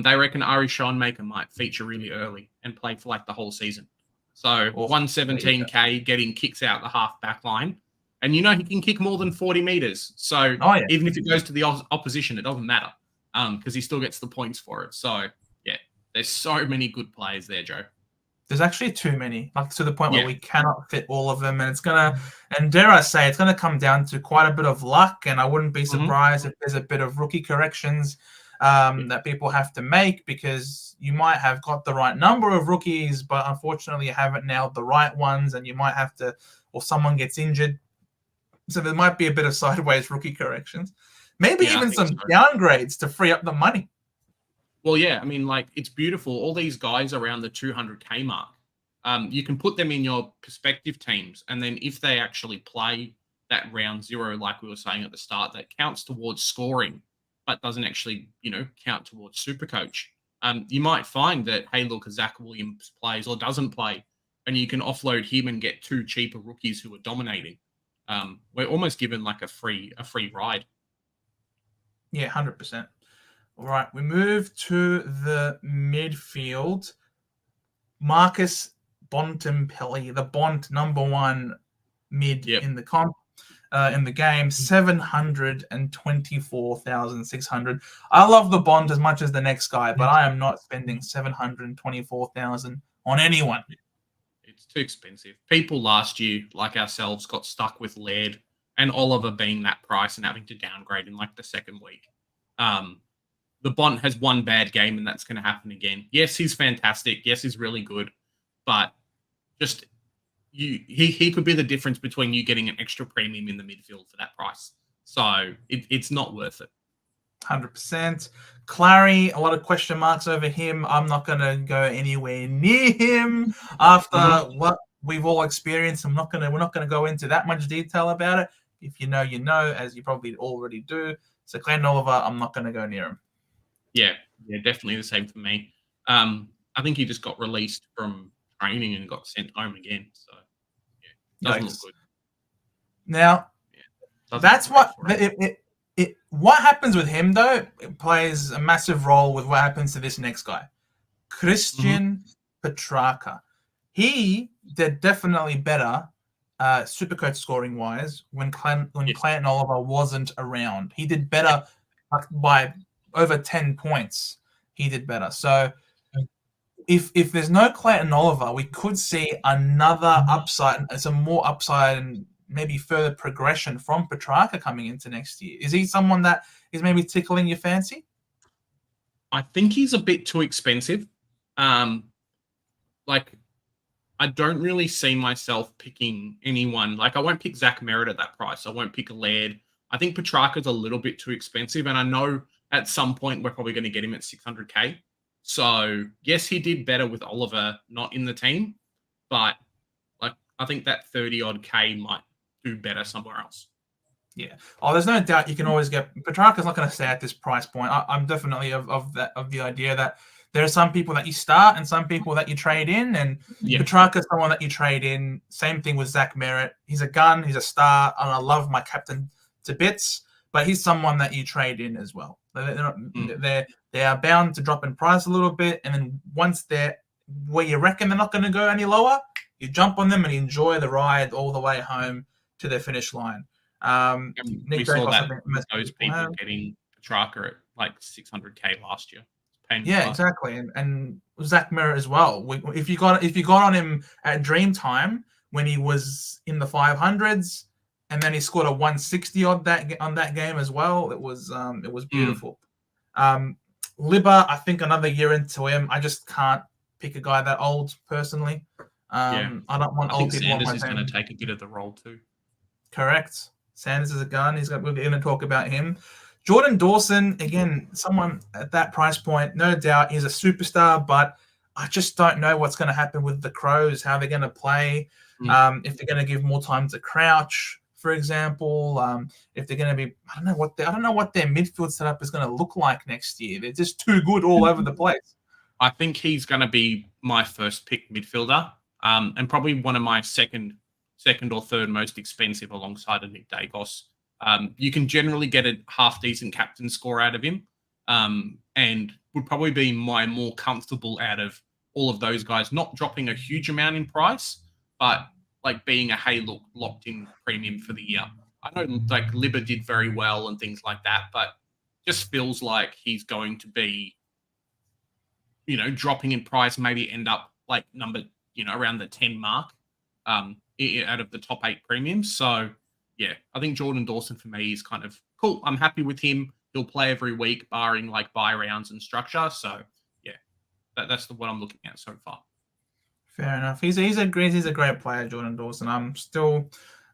They reckon Ari Schoenmaker might feature really early and play for like the whole season. So 117k getting kicks out the half back line. And you know he can kick more than 40 meters. So even if it goes to the opposition, it doesn't matter because he still gets the points for it. So, yeah, there's so many good players there, Joe. There's actually too many, like to the point where we cannot fit all of them. And it's going to, and dare I say, it's going to come down to quite a bit of luck. And I wouldn't be surprised if there's a bit of rookie corrections that people have to make, because you might have got the right number of rookies, but unfortunately you haven't nailed the right ones, and you might have to, or someone gets injured. So there might be a bit of sideways rookie corrections, maybe even some downgrades to free up the money. Well, yeah, I mean, like, it's beautiful. All these guys around the 200k mark, you can put them in your prospective teams, and then if they actually play that round zero, like we were saying at the start, that counts towards scoring, but doesn't actually, count towards Supercoach. You might find that, hey, look, Zach Williams plays or doesn't play, and you can offload him and get two cheaper rookies who are dominating. We're almost given like a free ride. Yeah, 100%. All right, we move to the midfield. Marcus Bontempelli, the Bont number one mid in the comp. In the game, 724,600. I love the Bond as much as the next guy, but I am not spending 724,000 on anyone. It's too expensive. People last year, like ourselves, got stuck with Laird and Oliver being that price and having to downgrade in like the second week. The Bond has one bad game, and that's going to happen again. Yes, he's fantastic. Yes, he's really good, but just he could be the difference between you getting an extra premium in the midfield for that price. So it's not worth it. 100%. Clary, a lot of question marks over him. I'm not going to go anywhere near him after what we've all experienced. We're not going to go into that much detail about it. If you know, you know, as you probably already do. So Clayton Oliver, I'm not going to go near him. Yeah, definitely the same for me. I think he just got released from training and got sent home again. So, doesn't look good. Now, that's what what happens with him, though, it plays a massive role with what happens to this next guy, Christian Petrarca. He did definitely better Supercoach scoring wise when Clayton Oliver wasn't around. He did better by over 10 points. He did better. So if there's no Clayton Oliver, we could see another upside, some more upside, and maybe further progression from Petrarca coming into next year. Is he someone that is maybe tickling your fancy? I think he's a bit too expensive. Like, I don't really see myself picking anyone. Like, I won't pick Zach Merritt at that price. I won't pick Laird. I think Petrarca's a little bit too expensive, and I know at some point we're probably going to get him at 600K. So, yes, he did better with Oliver not in the team, but like I think that 30-odd K might do better somewhere else. Yeah. Oh, there's no doubt you can always get Petrarca's not going to stay at this price point. I'm definitely of the idea that there are some people that you start and some people that you trade in, and Petrarca's someone that you trade in. Same thing with Zach Merritt. He's a gun, he's a star, and I love my captain to bits, but he's someone that you trade in as well. They are bound to drop in price a little bit, and then once they're where you reckon they're not going to go any lower, you jump on them and you enjoy the ride all the way home to their finish line. We saw that those people getting Petrarca at like 600K last year. Yeah, exactly, and Zach Merritt as well. If you got on him at Dreamtime when he was in the 500s, and then he scored a 160 on that game as well, it was beautiful. Libba, I think another year into him, I just can't pick a guy that old personally. I don't want old people on my team. Sanders is going to take a bit of the role too. Correct. Sanders is a gun. We're going to talk about him. Jordan Dawson, again, someone at that price point, no doubt he's a superstar, but I just don't know what's going to happen with the Crows, how they're going to play, if they're going to give more time to Crouch, for example, if they're going to be, I don't know what their midfield setup is going to look like next year. They're just too good all over the place. I think he's going to be my first pick midfielder, and probably one of my second or third most expensive alongside of Nick Dacos. You can generally get a half-decent captain score out of him, and would probably be my more comfortable out of all of those guys, not dropping a huge amount in price, but like being a locked-in premium for the year. I know like Libba did very well and things like that, but just feels like he's going to be, dropping in price, maybe end up like around the 10 mark out of the top 8 premiums. So, yeah, I think Jordan Dawson for me is kind of cool. I'm happy with him. He'll play every week, barring like buy rounds and structure. So, yeah, that's what I'm looking at so far. Fair enough. He's a great player, Jordan Dawson. I'm still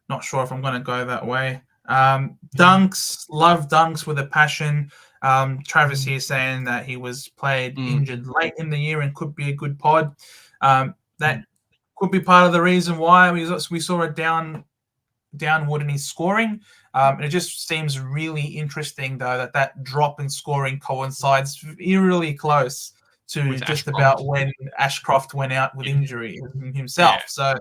not sure if I'm going to go that way. Dunks, love Dunks with a passion. Travis here saying that he was played injured late in the year and could be a good pod. That could be part of the reason why we saw a downward in his scoring. And it just seems really interesting, though, that drop in scoring coincides eerily close to with just Ashcroft. About when Ashcroft went out with injury himself. Yeah. So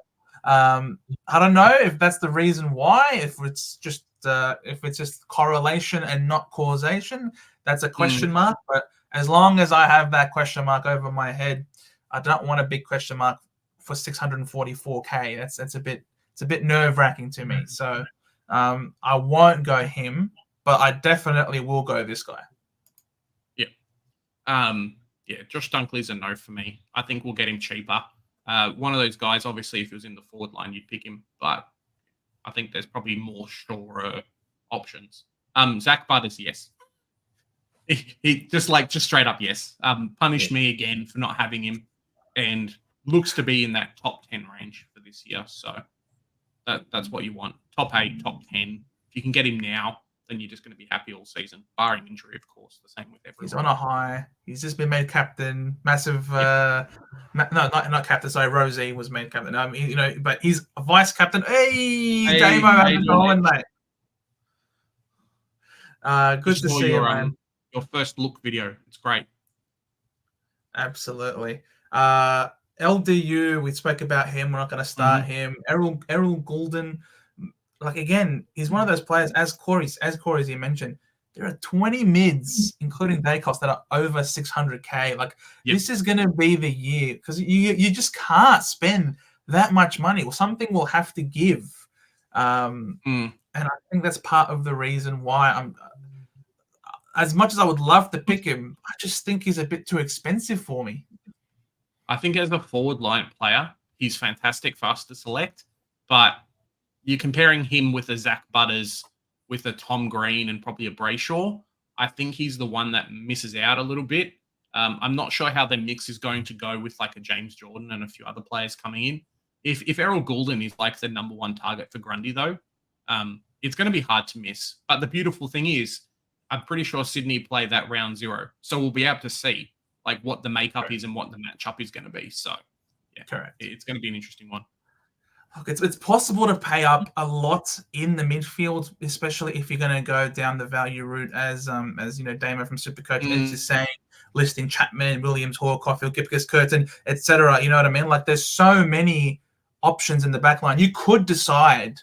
I don't know if that's the reason why. If it's just correlation and not causation, that's a question mark. But as long as I have that question mark over my head, I don't want a big question mark for 644K. It's a bit nerve-wracking to me. So I won't go him, but I definitely will go this guy. Yeah, Josh Dunkley's a no for me. I think we'll get him cheaper. One of those guys, obviously, if he was in the forward line, you'd pick him, but I think there's probably more surer options. Zach Butters, yes. He just straight up yes. Punish me again for not having him, and looks to be in that top 10 range for this year. So that's what you want. Top 8, top 10. If you can get him now, then you're just going to be happy all season, barring injury, of course. The same with everyone. He's on a high. He's just been made captain. Massive. No, not captain. Sorry, Rosie was made captain. But he's a vice captain. Hey Damo, how's it going, mate? Good to see you, man. Your first look video. It's great. Absolutely. LDU, we spoke about him. We're not going to start him. Errol Goulden. Like, again, he's one of those players, as Corey, as you mentioned, there are 20 mids, including Dacos, that are over 600K. Like, this is going to be the year, because you just can't spend that much money. Well, something will have to give. And I think that's part of the reason why I'm, as much as I would love to pick him, I just think he's a bit too expensive for me. I think as a forward line player, he's fantastic for us to select, but you're comparing him with a Zach Butters, with a Tom Green, and probably a Brayshaw. I think he's the one that misses out a little bit. I'm not sure how their mix is going to go with like a James Jordan and a few other players coming in. If Errol Goulden is like the number one target for Grundy, though, it's going to be hard to miss. But the beautiful thing is, I'm pretty sure Sydney play that round 0, so we'll be able to see like what the makeup is and what the matchup is going to be. So, yeah, correct. It's going to be an interesting one. Look, it's possible to pay up a lot in the midfield, especially if you're going to go down the value route, as Damo from Supercoach is saying, listing Chapman, Williams, Hall, Caulfield, Gipkus, Curtin, etc. You know what I mean? Like, there's so many options in the back line. You could decide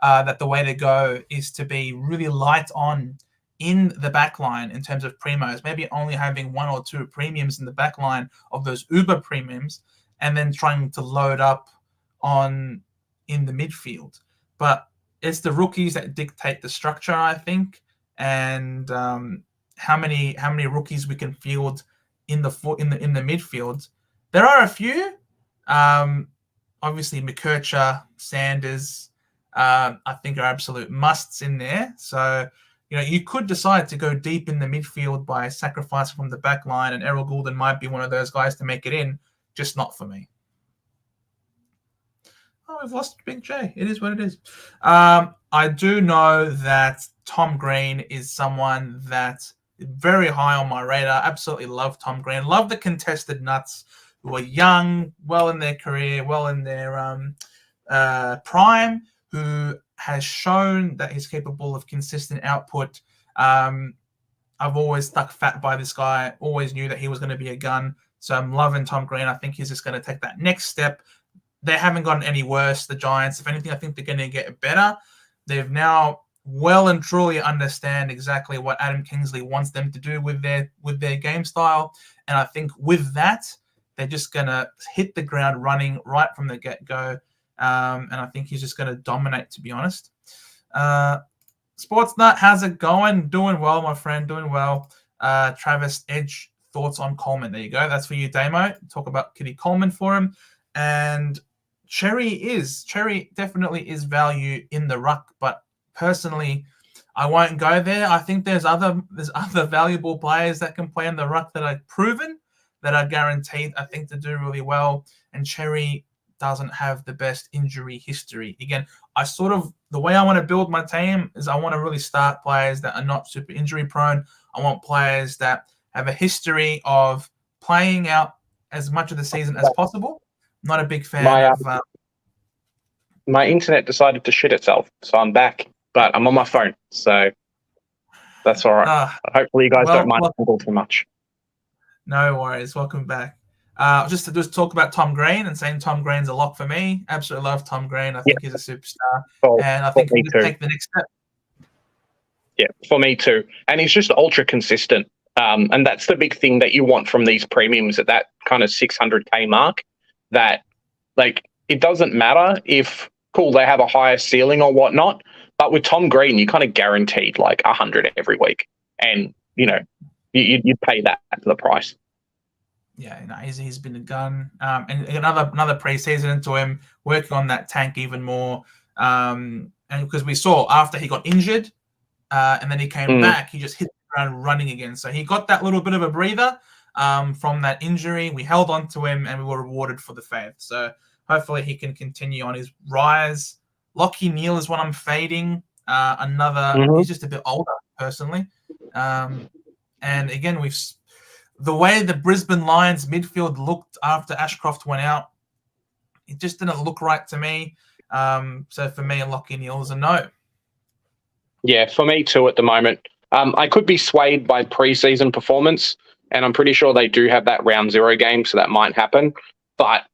that the way to go is to be really light on in the back line in terms of primos, maybe only having 1 or 2 premiums in the back line of those uber premiums, and then trying to load up on in the midfield. But it's the rookies that dictate the structure, I think, and how many rookies we can field in the midfield. There are a few. Obviously, McKercher, Sanders, I think are absolute musts in there. So, you could decide to go deep in the midfield by sacrificing from the back line, and Errol Goulden might be one of those guys to make it in, just not for me. Oh, we've lost Big J. It is what it is. I do know that Tom Green is someone that is very high on my radar. Absolutely love Tom Green. Love the contested nuts who are young, well in their career, well in their prime, who has shown that he's capable of consistent output. I've always stuck fat by this guy, always knew that he was going to be a gun. So I'm loving Tom Green. I think he's just going to take that next step. They haven't gotten any worse, the Giants. If anything, I think they're going to get better. They've now well and truly understand exactly what Adam Kingsley wants them to do with their game style. And I think with that, they're just going to hit the ground running right from the get-go. And I think he's just going to dominate, to be honest. Sportsnut, how's it going? Doing well, my friend, doing well. Travis Edge, thoughts on Coleman. There you go. That's for you, Damo. Talk about Kitty Coleman for him. And Cherry definitely is value in the ruck, but personally, I won't go there. I think there's other valuable players that can play in the ruck that are proven, that are guaranteed, I think, to do really well. And Cherry doesn't have the best injury history. Again, the way I want to build my team is I want to really start players that are not super injury prone. I want players that have a history of playing out as much of the season as possible. Not a big fan of... my internet decided to shit itself, so I'm back, but I'm on my phone, so that's all right. Hopefully you guys don't mind too much. No worries. Welcome back. Just to talk about Tom Green and saying Tom Green's a lock for me. Absolutely love Tom Green. I think he's a superstar, and I think he can take the next step. Yeah, for me too. And he's just ultra consistent, and that's the big thing that you want from these premiums at that kind of 600K mark. That, like, it doesn't matter if, they have a higher ceiling or whatnot, but with Tom Green, you kind of guaranteed like 100 every week. And, you pay that for the price. Yeah, he's been a gun. And another preseason into him, working on that tank even more. And because we saw after he got injured and then he came back, he just hit the ground running again. So he got that little bit of a breather from that injury. We held on to him and we were rewarded for the faith. So hopefully he can continue on his rise. Lachie Neale is one I'm fading. He's just a bit older, personally. And again, the way the Brisbane Lions midfield looked after Ashcroft went out, it just didn't look right to me. So for me, Lachie Neale is a no. Yeah, for me too at the moment. I could be swayed by preseason performance, and I'm pretty sure they do have that round 0 game, so that might happen. But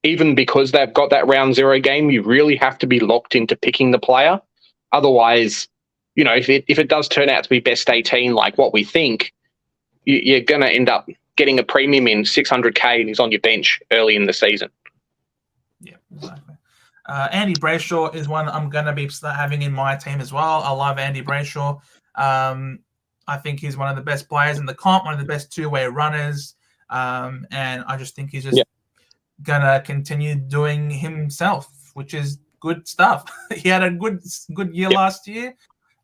even because they've got that round 0 game, you really have to be locked into picking the player. Otherwise, if it does turn out to be best 18, like what we think, you're going to end up getting a premium in 600K and he's on your bench early in the season. Yeah, exactly. Andy Brayshaw is one I'm going to be having in my team as well. I love Andy Brayshaw. I think he's one of the best players in the comp, one of the best two-way runners. And I just think he's just going to continue doing himself, which is good stuff. He had a good year last year.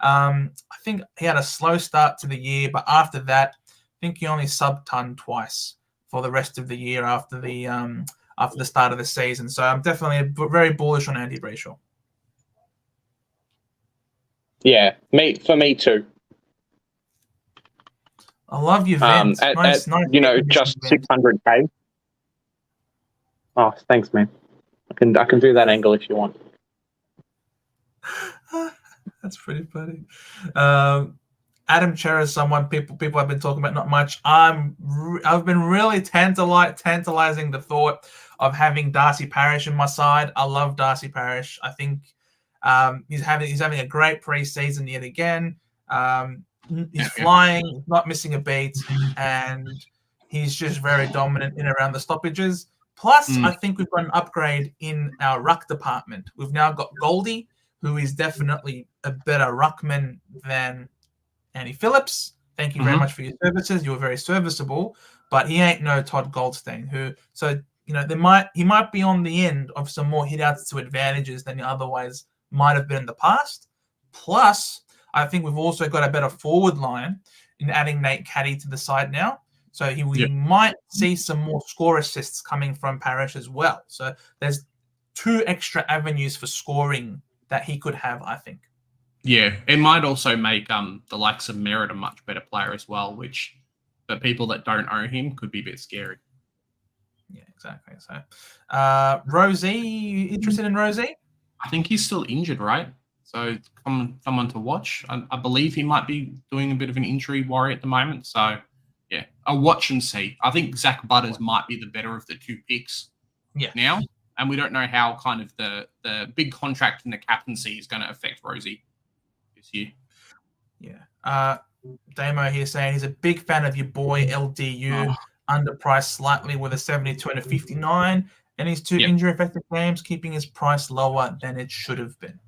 I think he had a slow start to the year, but after that, think he only sub-ton twice for the rest of the year after the start of the season. So I'm definitely very bullish on Andy Brayshaw. Yeah, for me too. I love your Vince. Nice. Just 600K. Oh, thanks, man. I can do that angle if you want. That's pretty funny. Adam Cher is someone people have been talking about, not much. I've been really tantalizing the thought of having Darcy Parish in my side. I love Darcy Parish. I think he's having a great preseason yet again. He's flying, not missing a beat, and he's just very dominant in around the stoppages. Plus, I think we've got an upgrade in our ruck department. We've now got Goldie, who is definitely a better ruckman than Andy Phillips. Thank you very much for your services. You were very serviceable, but he ain't no Todd Goldstein. He might be on the end of some more hitouts to advantages than he otherwise might have been in the past. Plus, I think we've also got a better forward line in adding Nate Caddy to the side now. So we might see some more score assists coming from Parish as well. So there's 2 extra avenues for scoring that he could have, I think. Yeah, it might also make the likes of Merritt a much better player as well, which for people that don't own him could be a bit scary. Yeah, exactly. So, Rosie, interested in Rosie? I think he's still injured, right? So someone to watch. I believe he might be doing a bit of an injury worry at the moment. So, yeah, I'll watch and see. I think Zach Butters might be the better of the 2 picks now. And we don't know how kind of the big contract in the captaincy is going to affect Rosie this year. Yeah. Damo here saying he's a big fan of your boy LDU, underpriced slightly with a 72 and a 59, and his 2 injury-affected games, keeping his price lower than it should have been.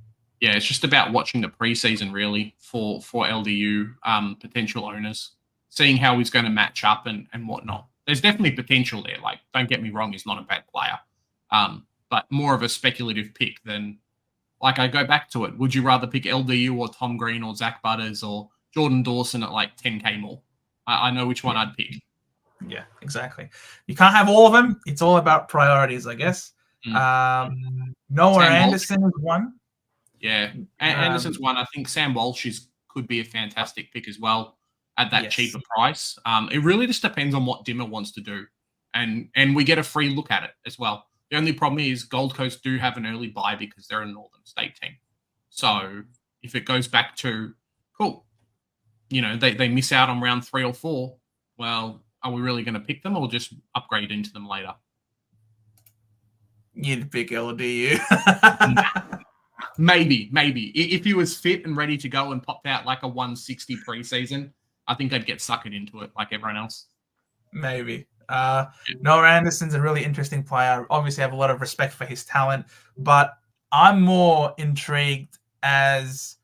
Yeah, it's just about watching the preseason, really, for LDU potential owners, seeing how he's going to match up and whatnot. There's definitely potential there. Like, don't get me wrong, he's not a bad player. But more of a speculative pick than, like, I go back to it. Would you rather pick LDU or Tom Green or Zach Butters or Jordan Dawson at like 10K more? I know which one I'd pick. Yeah, exactly. You can't have all of them. It's all about priorities, I guess. Noah Anderson is one. Yeah, Anderson's one. I think Sam Walsh could be a fantastic pick as well at that cheaper price. It really just depends on what Dimmer wants to do. And we get a free look at it as well. The only problem is Gold Coast do have an early buy because they're a Northern State team. So if it goes back to, cool, they miss out on round 3 or 4, well, are we really going to pick them or just upgrade into them later? You'd pick LDU. Maybe. If he was fit and ready to go and popped out like a 160 preseason, I think I'd get suckered into it like everyone else. Maybe. Noah Anderson's a really interesting player. Obviously, I have a lot of respect for his talent, but I'm more intrigued, as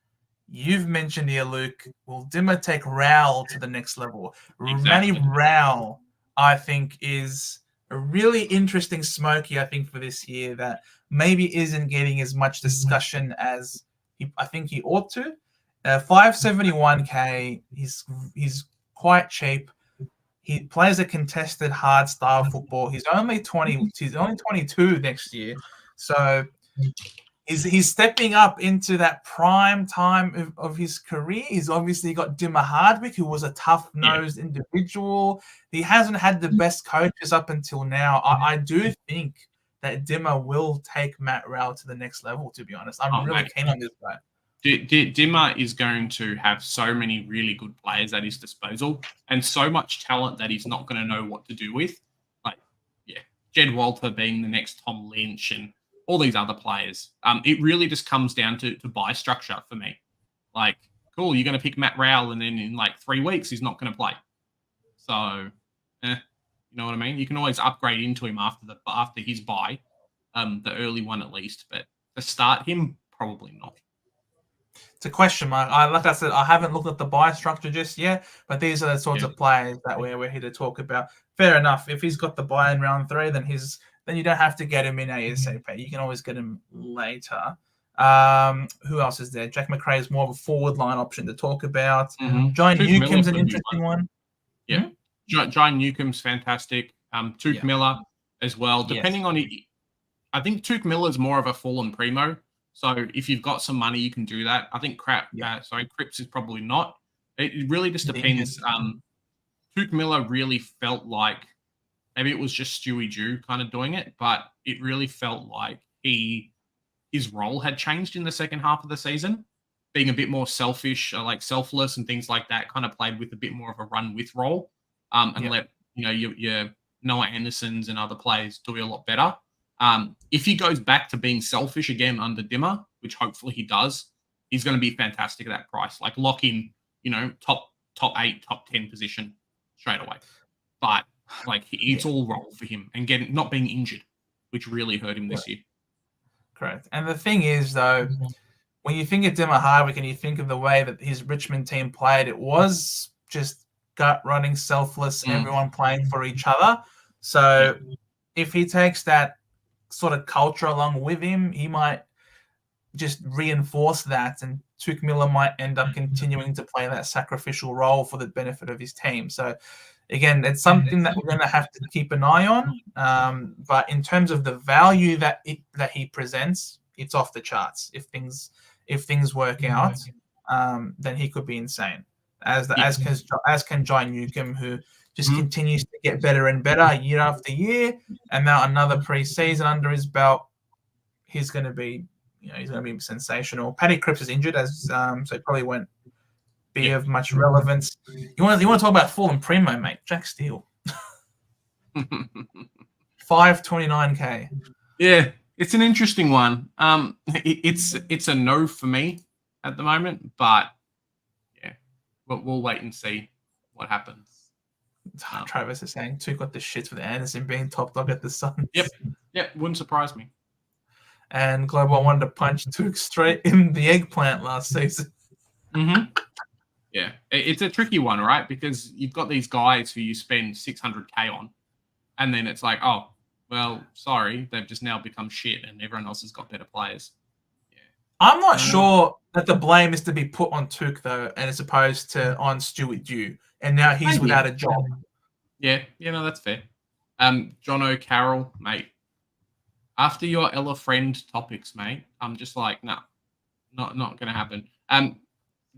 you've mentioned here, Luke. Will Dimmer take Rowell to the next level? Exactly. Manny Rowell, I think, is a really interesting smoky, I think, for this year that maybe isn't getting as much discussion as I think he ought to. 571K, he's quite cheap. He plays a contested, hard style football. He's only 20. He's only 22 next year, so he's stepping up into that prime time of his career. He's obviously got Dimmer Hardwick, who was a tough-nosed individual. He hasn't had the best coaches up until now. I do think that Dimmer will take Matt Rowell to the next level, to be honest. I'm really keen on this guy. Dimmer is going to have so many really good players at his disposal and so much talent that he's not going to know what to do with. Like, Jed Walter being the next Tom Lynch and all these other players. It really just comes down to buy structure for me. Like, cool, you're going to pick Matt Rowell and then in like 3 weeks, he's not going to play. So, you know what I mean? You can always upgrade into him after his buy, the early one at least. But to start him, probably not. It's a question mark. Like I said, I haven't looked at the buy structure just yet, but these are the sorts of players that we're here to talk about. Fair enough. If he's got the buy in round 3, then you don't have to get him in ASAP. You can always get him later. Who else is there? Jack McRae is more of a forward line option to talk about. John Newcomb's an interesting one. Yeah. Jai Newcomb's fantastic. Tuke Miller as well. Depending on it, I think Tuke Miller's more of a fallen primo. So if you've got some money, you can do that. I think Cripps is probably not. It really just depends. Tuke Miller really felt like maybe it was just Stewie Jew kind of doing it, but it really felt like his role had changed in the second half of the season, being a bit more selfish, like selfless and things like that. Kind of played with a bit more of a run with role, and let your Noah Andersons and other players do a lot better. If he goes back to being selfish again under Dimmer, which hopefully he does, he's going to be fantastic at that price. Like lock in, top 8, top 10 position straight away. But like it's all role for him and not being injured, which really hurt him this year. Correct. And the thing is, though, when you think of Dimmer Hardwick and you think of the way that his Richmond team played, it was just gut running, selfless, everyone playing for each other. So if he takes that sort of culture along with him, he might just reinforce that, and Tuke Miller might end up continuing to play that sacrificial role for the benefit of his team. So again, it's something that we're going to have to keep an eye on. But in terms of the value that he presents, it's off the charts. If things work out, then he could be insane. As can Jai Newcomb, who just continues to get better and better year after year. And now another preseason under his belt, he's going to be sensational. Paddy Cripps is injured, so he probably won't be of much relevance. You want to talk about fallen primo, mate? Jack Steele, 529K. Yeah, it's an interesting one. It's a no for me at the moment, but yeah, we'll wait and see what happens. Travis is saying Tuke got the shits with Anderson being top dog at the Suns. Yep, wouldn't surprise me. And Global wanted to punch Tuke straight in the eggplant last season. Yeah, it's a tricky one, right? Because you've got these guys who you spend 600K on, and then it's like, oh, well, sorry, they've just now become shit, and everyone else has got better players. Yeah, I'm not sure that the blame is to be put on Tuke though, and as opposed to on Stewie Dew, and now he's without a job. Yeah, no, that's fair. John O'Carroll, mate. After your Ella Friend topics, mate, I'm just like, no, not going to happen.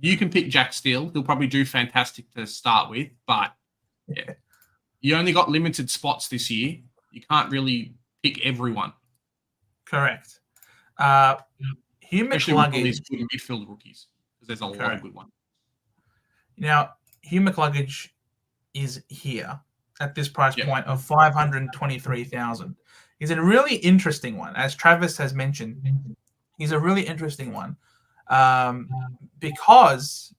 You can pick Jack Steele. He'll probably do fantastic to start with, but yeah, you only got limited spots this year. You can't really pick everyone. Correct. Hugh McCluggage, these good midfield rookies, because there's a lot of good ones. Now, Hugh McCluggage is here at this price point of 523,000. He's a really interesting one, as Travis has mentioned. He's a really interesting one because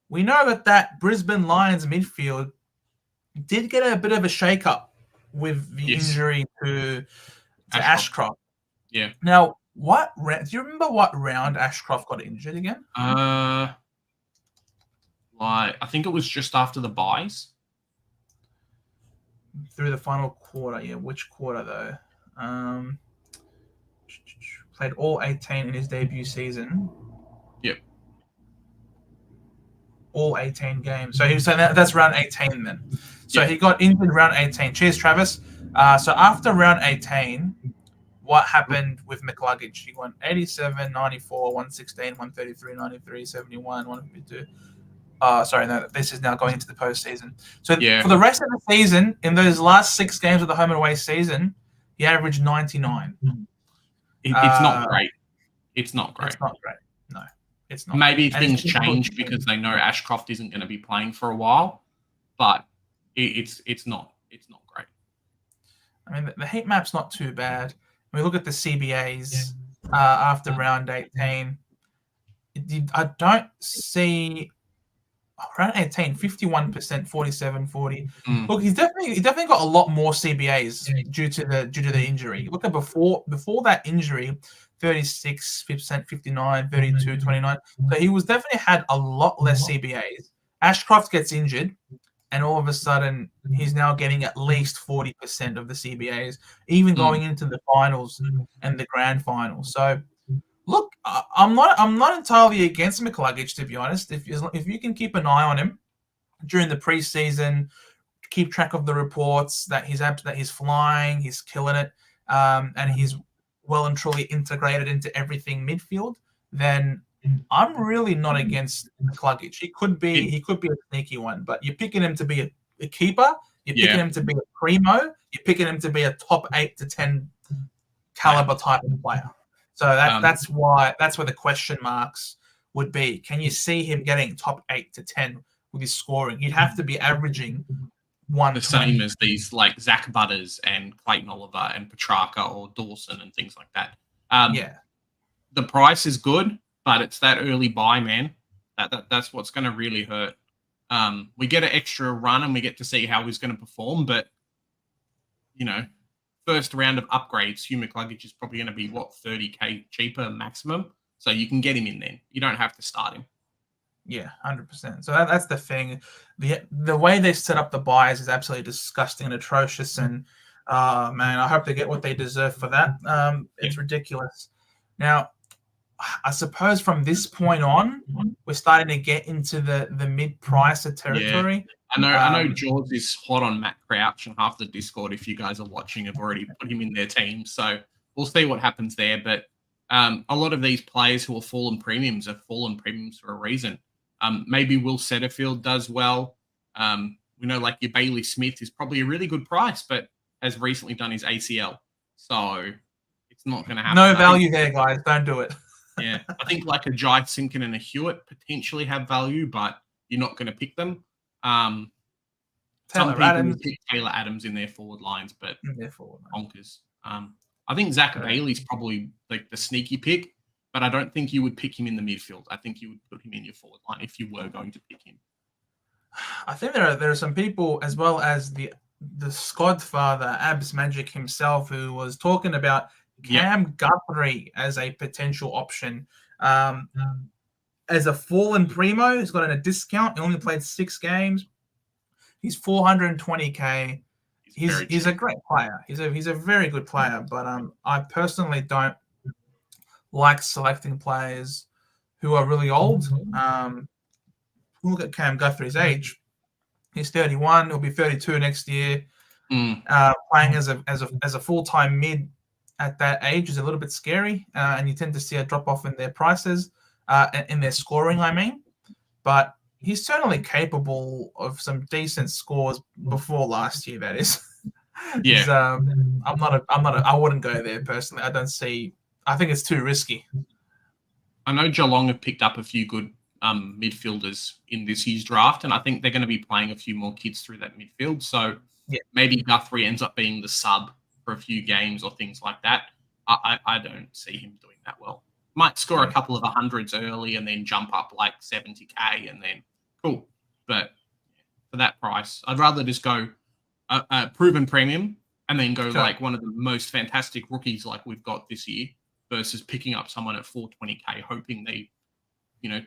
we know that Brisbane Lions midfield did get a bit of a shake-up with the injury to Ashcroft. Yeah. Now, do you remember what round Ashcroft got injured again? I think it was just after the buys. Through the final quarter, which quarter though? Played all 18 in his debut season. Yep. All 18 games. So he was saying that's round 18 then. So he got injured round 18. Cheers, Travis. So after round 18, what happened with McCluggage? He won 87, 94, 116, 133, 93, 71, 152. Sorry, no, this is now going into the postseason. So for the rest of the season, in those last 6 games of the home and away season, he averaged 99. It's not great. It's not great. It's not great. No, it's not. Maybe things change because they know Ashcroft isn't going to be playing for a while, but it's not great. I mean, the heat map's not too bad. When we look at the CBAs after round 18, I don't see. Around 18, 51%, 47, 40. Look, he's definitely got a lot more CBAs due to the injury. Look at before that injury, 36%, 59, 32, 29. So he was definitely had a lot less CBAs. Ashcroft gets injured, and all of a sudden he's now getting at least 40% of the CBAs, even going into the finals and the grand final. So look, I'm not entirely against McCluggage, to be honest. If you can keep an eye on him during the preseason, keep track of the reports that he's flying, he's killing it, and he's well and truly integrated into everything midfield, then I'm really not against Klugic. He could be a sneaky one, but you're picking him to be a keeper, you're picking him to be a primo, you're picking him to be a top 8 to 10 caliber type of player. So that's where the question marks would be. Can you see him getting top 8 to 10 with his scoring? He'd have to be averaging the same as these like Zach Butters and Clayton Oliver and Petrarca or Dawson and things like that. The price is good, but it's that early buy, man. That's what's going to really hurt. We get an extra run and we get to see how he's going to perform, but first round of upgrades, Hugh McCluggage is probably going to be, 30K cheaper maximum. So you can get him in then. You don't have to start him. Yeah, 100%. So that's the thing. The way they set up the buys is absolutely disgusting and atrocious. And, man, I hope they get what they deserve for that. It's ridiculous. Now, I suppose from this point on, we're starting to get into the mid-pricer territory. Yeah. I know George is hot on Matt Crouch, and half the Discord, if you guys are watching, have already put him in their team. So we'll see what happens there. But a lot of these players who are fallen premiums are fallen premiums for a reason. Maybe Will Setterfield does well. We know like your Bailey Smith is probably a really good price, but has recently done his ACL. So it's not going to happen. No value there, guys. Don't do it. Yeah. I think like a Jai Simkin and a Hewitt potentially have value, but you're not going to pick them. Some people will pick Taylor Adams in their forward lines, but bonkers. I think Zach Bailey's probably like the sneaky pick, but I don't think you would pick him in the midfield. I think you would put him in your forward line if you were going to pick him. I think there are some people, as well as the Skodfather, Abs Magic himself, who was talking about Cam Guthrie as a potential option. As a fallen primo, he's got a discount. He only played 6 games. He's 420K. He's a great player. He's a very good player, but I personally don't like selecting players who are really old. Look at Cam Guthrie's age. He's 31. He'll be 32 next year. Playing as a full-time mid at that age is a little bit scary, and you tend to see a drop-off in their prices, in their scoring, I mean. But he's certainly capable of some decent scores before last year, that is. Yeah. I wouldn't go there personally. I think it's too risky. I know Geelong have picked up a few good midfielders in this year's draft, and I think they're going to be playing a few more kids through that midfield. So maybe Guthrie ends up being the sub for a few games or things like that. I don't see him doing that well. Might score a couple of hundreds early and then jump up like 70K and then cool. But for that price, I'd rather just go a proven premium and then go like one of the most fantastic rookies like we've got this year versus picking up someone at 420K, hoping they,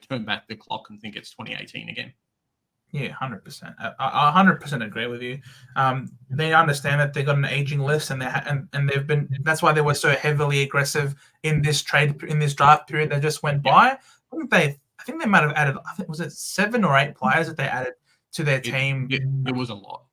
turn back the clock and think it's 2018 again. Yeah, 100%. I 100% agree with you. They understand that they've got an aging list, and they've been. That's why they were so heavily aggressive in this draft period that just went by. I think they might have added. I think was it 7 or 8 players that they added to their team. It was a lot.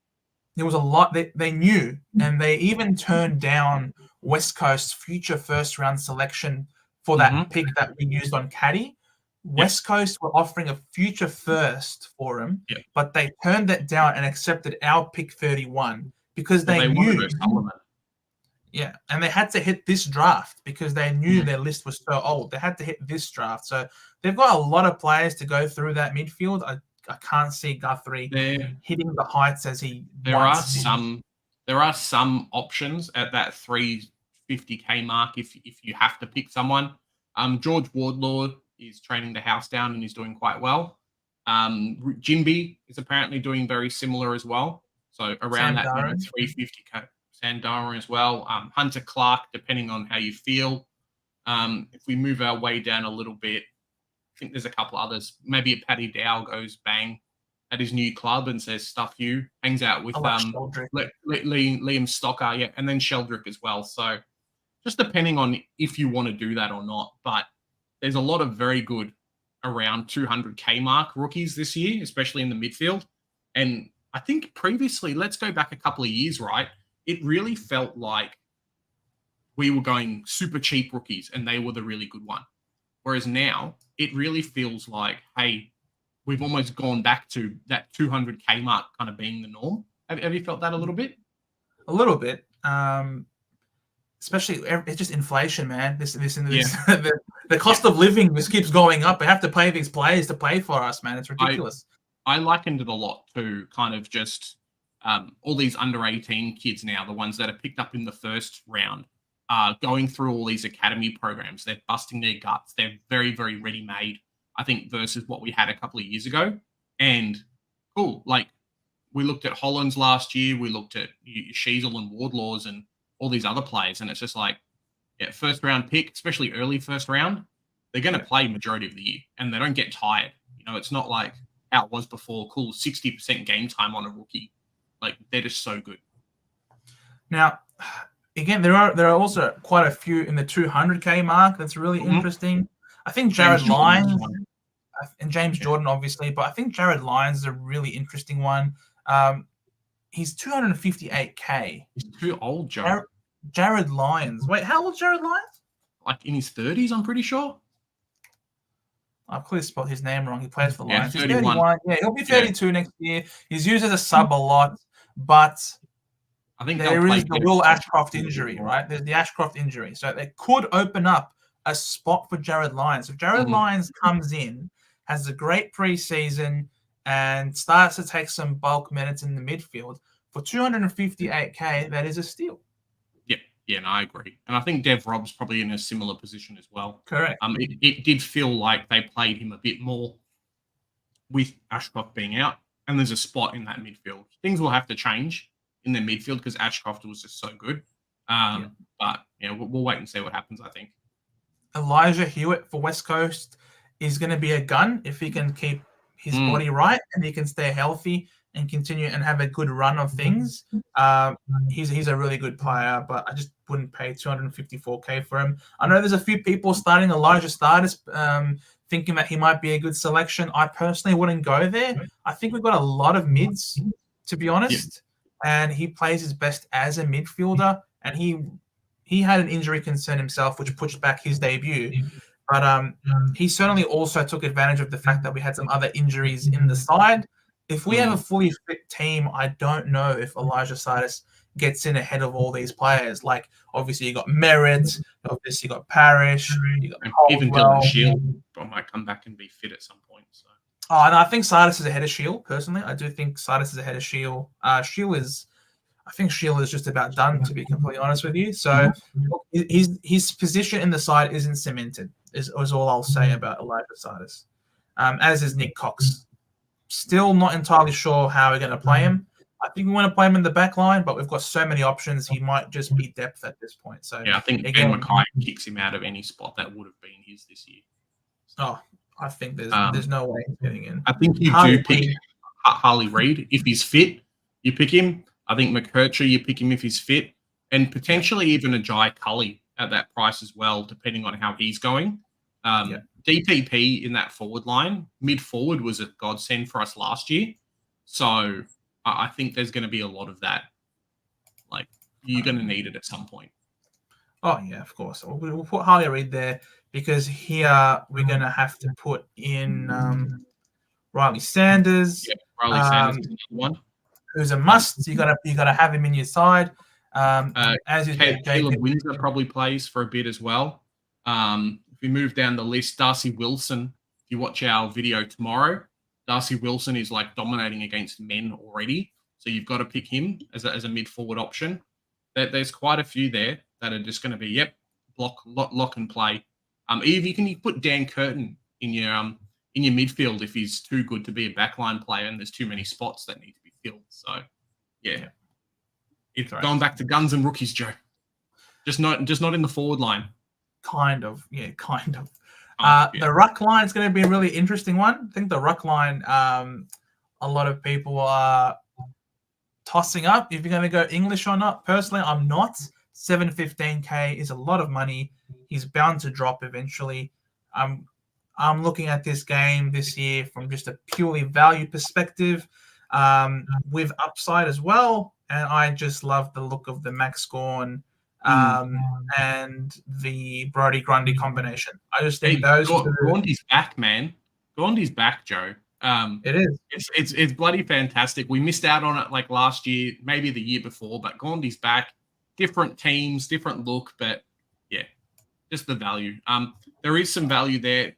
There was a lot they knew, and they even turned down West Coast's future first round selection for that pick that we used on Caddy. West Coast were offering a future first for him, but they turned that down and accepted our pick 31 because they knew. Yeah, and they had to hit this draft because they knew their list was so old. They had to hit this draft. So they've got a lot of players to go through that midfield. I can't see Guthrie hitting the heights as he wants. There are some options at that 350K mark if you have to pick someone. George Wardlaw is training the house down and he's doing quite well. Jinby is apparently doing very similar as well. So around that 350K. Sandara as well. Hunter Clark, depending on how you feel. If we move our way down a little bit, I think there's a couple others. Maybe a Paddy Dow goes bang at his new club and says stuff you. Hangs out with Liam Stocker, and then Sheldrick as well. So just depending on if you want to do that or not. But there's a lot of very good around 200K mark rookies this year, especially in the midfield. And I think previously, let's go back a couple of years, right? It really felt like we were going super cheap rookies and they were the really good one. Whereas now it really feels like, hey, we've almost gone back to that 200K mark kind of being the norm. Have you felt that a little bit? A little bit. Especially, it's just inflation, man. This the cost of living just keeps going up. We have to pay these players to play for us, man. It's ridiculous. I likened it a lot to kind of just all these under 18 kids now, the ones that are picked up in the first round, going through all these academy programs. They're busting their guts. They're very, very ready made, I think, versus what we had a couple of years ago. And cool, like we looked at Hollands last year. We looked at Sheasel and Wardlaws and all these other players. And it's just like, first round pick, especially early first round, they're going to play majority of the year and they don't get tired. It's not like how it was before. Cool, 60% game time on a rookie. Like, they're just so good. Now, again, there are also quite a few in the 200K mark. That's really interesting. I think Jared Lyons and James Jordan, obviously, but I think Jared Lyons is a really interesting one. He's 258K. He's too old, Joe. Jared Lyons. Wait, how old is Jared Lyons? Like in his 30s, I'm pretty sure. I've clearly spelled his name wrong. He plays for the Lions. 31. He's 31. Yeah, he'll be 32 next year. He's used as a sub a lot, but I think there is the Will Ashcroft injury, right? There's the Ashcroft injury. So they could open up a spot for Jared Lyons. If Jared Lyons comes in, has a great preseason, and starts to take some bulk minutes in the midfield, for 258K, that is a steal. Yeah, no, I agree. And I think Dev Rob's probably in a similar position as well. Correct. It did feel like they played him a bit more with Ashcroft being out, and there's a spot in that midfield. Things will have to change in the midfield because Ashcroft was just so good. But we'll wait and see what happens, I think. Elijah Hewitt for West Coast is going to be a gun if he can keep his body right and he can stay healthy and continue and have a good run of things. He's a really good player, but I just wouldn't pay 254K for him. I know there's a few people starting Elijah Stardust, thinking that he might be a good selection. I personally wouldn't go there. I think we've got a lot of mids, to be honest, and he plays his best as a midfielder, and he had an injury concern himself, which pushed back his debut. But he certainly also took advantage of the fact that we had some other injuries in the side. If we have a fully fit team, I don't know if Elijah Sardis gets in ahead of all these players. Like, obviously, you got Merritt, obviously, you got Parrish, you got even Dylan Shield might come back and be fit at some point. So. Oh, and I think Sardis is ahead of Shield, personally. I do think Sardis is ahead of Shield. I think Shield is just about done, to be completely honest with you. So his position in the side isn't cemented, is all I'll say about Elijah Sardis. As is Nick Cox. Still not entirely sure how we're going to play him. I think we want to play him in the back line, but we've got so many options, he might just be depth at this point. So I think Ben Mackay kicks him out of any spot that would have been his this year. Oh, I think there's no way he's getting in. I think you do pick Harley Reid if he's fit. You pick him. I think McKercher, you pick him if he's fit, and potentially even a Jai Cully at that price as well, depending on how he's going. DPP in that forward line, mid forward was a godsend for us last year. So I think there's going to be a lot of that. Like, you're going to need it at some point. Oh, yeah, of course. We'll put Harley Reid there because here we're going to have to put in Riley Sanders. Yeah, Riley Sanders is another one. Who's a must. You got to have him in your side. As you said, Caleb Windsor probably plays for a bit as well. If we move down the list, Darcy Wilson, if you watch our video tomorrow, Darcy Wilson is like dominating against men already. So you've got to pick him as a mid-forward option. There's quite a few there that are just going to be, lock and play. Eve, you can put Dan Curtin in your midfield if he's too good to be a backline player and there's too many spots that need to be filled. So, it's going back to guns and rookies, Joe. Just not in the forward line. Kind of. The ruck line is going to be a really interesting one. I think the ruck line, a lot of people are tossing up if you're going to go English or not. Personally, I'm not. 715K is a lot of money. He's bound to drop eventually. I'm looking at this game this year from just a purely value perspective. with upside as well. And I just love the look of the Max Gorn and the Brody Grundy combination. I just think those two. Grundy's back, man. Grundy's back, Joe. It is. It's bloody fantastic. We missed out on it like last year, maybe the year before, but Grundy's back. Different teams, different look, but yeah, just the value. There is some value there.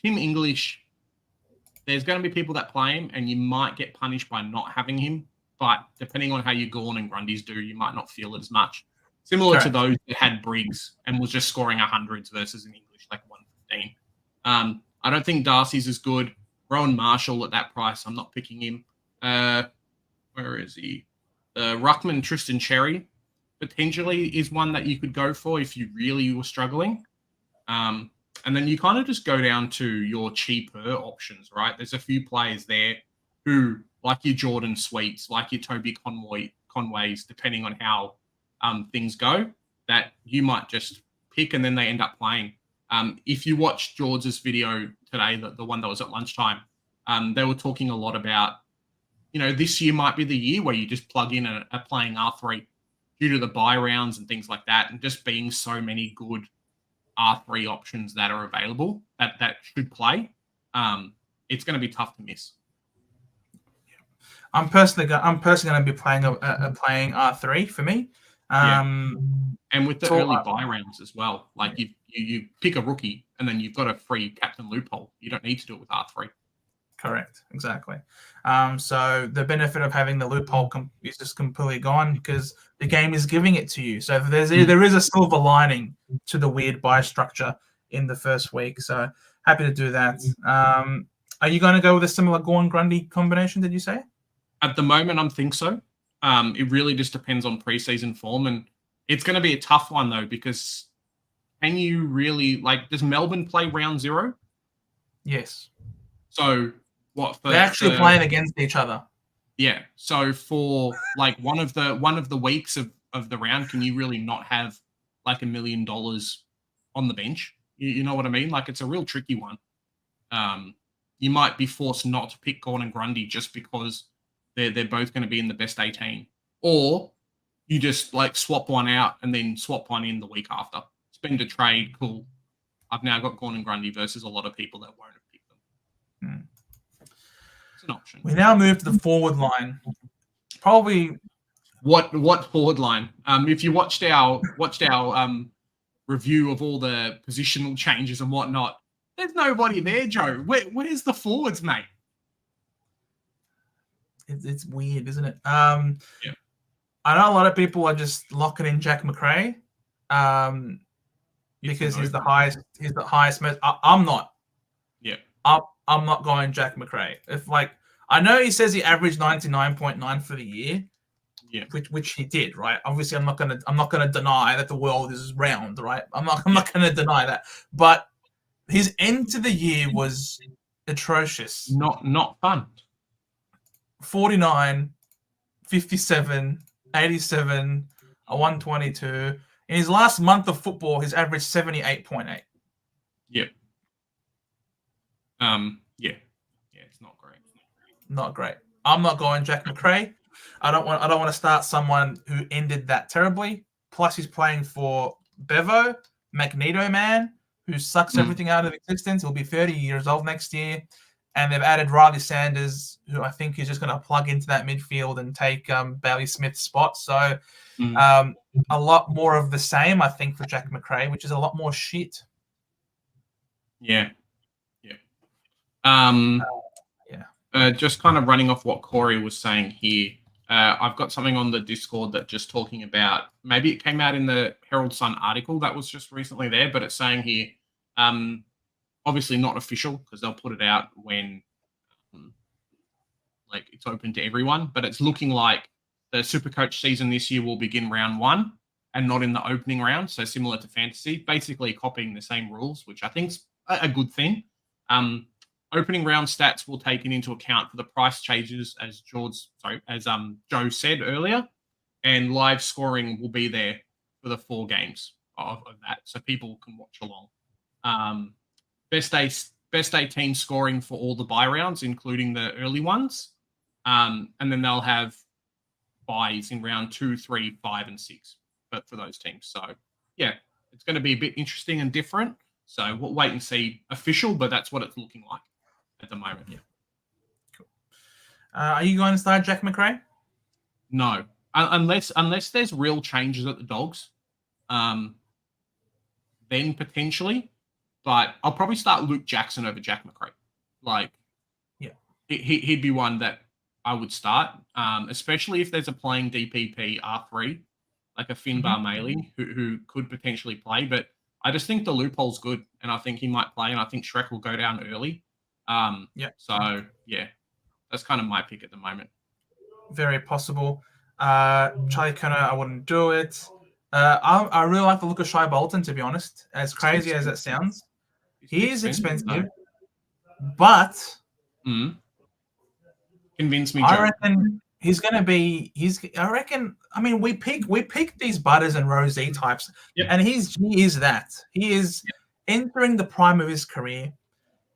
Tim English, there's going to be people that play him, and you might get punished by not having him. But depending on how your Gorn and Grundys do, you might not feel it as much. Similar to those that had Briggs and was just scoring 100s versus an English like 115. I don't think Darcy's as good. Rowan Marshall at that price, I'm not picking him. Where is he? Ruckman Tristan Cherry potentially is one that you could go for if you really were struggling. And then you kind of just go down to your cheaper options, right? There's a few players there who, like your Jordan Sweets, like your Toby Conways, depending on how things go, that you might just pick and then they end up playing. If you watched George's video today, the one that was at lunchtime, they were talking a lot about, this year might be the year where you just plug in a playing R3 due to the buy rounds and things like that, and just being so many good R3 options that are available that should play. It's going to be tough to miss. I'm personally going to be playing a playing R3 for me. And with the early buy rounds as well, like you pick a rookie and then you've got a free captain loophole. You don't need to do it with R3. Correct, exactly. So the benefit of having the loophole is just completely gone because the game is giving it to you. So there is a silver lining to the weird buy structure in the first week. So happy to do that. Are you going to go with a similar Gorn Grundy combination? Did you say? At the moment, I think so. It really just depends on preseason form, and it's going to be a tough one though because can you really does Melbourne play round 0? Yes. So they're actually playing against each other. Yeah. So for one of the weeks of the round, can you really not have like $1 million on the bench? You know what I mean? Like it's a real tricky one. You might be forced not to pick Gorn and Grundy just because they're both going to be in the best 18, or you just swap one out and then swap one in the week after. Spend a trade, cool. I've now got Gorn and Grundy versus a lot of people that won't have picked them. It's an option. We now move to the forward line. Probably what forward line? If you watched our review of all the positional changes and whatnot, there's nobody there, Joe. Where's the forwards, mate? It's weird, isn't it? I know a lot of people are just locking in Jack McRae because he's the highest. He's the highest. I'm not. Yeah. I'm not going Jack McRae. If I know he says he averaged 99.9 for the year. Yeah. Which he did, right? Obviously, I'm not gonna deny that the world is round, right? I'm not gonna deny that. But his end to the year was atrocious. Not fun. 49, 57, 87, a 122. In his last month of football, he's averaged 78.8. Yep. Yeah, it's not great. Not great. I'm not going Jack McRae. I don't want to start someone who ended that terribly. Plus, he's playing for Bevo, Magneto Man, who sucks everything out of existence. He'll be 30 years old next year. And they've added Riley Sanders, who I think is just going to plug into that midfield and take Bailey Smith's spot. So a lot more of the same, I think, for Jack McRae, which is a lot more shit. Yeah. Just kind of running off what Corey was saying here. I've got something on the Discord that just talking about, maybe it came out in the Herald Sun article that was just recently there, but it's saying here, obviously not official because they'll put it out when it's open to everyone, but it's looking like the Supercoach season this year will begin round 1 and not in the opening round. So similar to fantasy, basically copying the same rules, which I think is a good thing. Opening round stats will take into account for the price changes, as Joe said earlier, and live scoring will be there for the 4 games of that, so people can watch along. Best 18 scoring for all the buy rounds, including the early ones. And then they'll have buys in round 2, 3, 5, and 6 for those teams. So, yeah, it's going to be a bit interesting and different. So we'll wait and see official, but that's what it's looking like at the moment. Yeah. Cool. Are you going to start Jack McRae? No, unless there's real changes at the Dogs, then potentially. But I'll probably start Luke Jackson over Jack McRae. Like, yeah, he'd be one that I would start, especially if there's a playing DPP R3, like a Finbar Maley, who could potentially play. But I just think the loophole's good, and I think he might play, and I think Shrek will go down early. So, yeah, that's kind of my pick at the moment. Very possible. Charlie Connor, I wouldn't do it. I really like the look of Shai Bolton, to be honest. As crazy as that sounds, he is expensive, but convince me, Joe. I reckon he's going to be. I mean, we pick these Butters and Rosie types, and he is that. He is entering the prime of his career.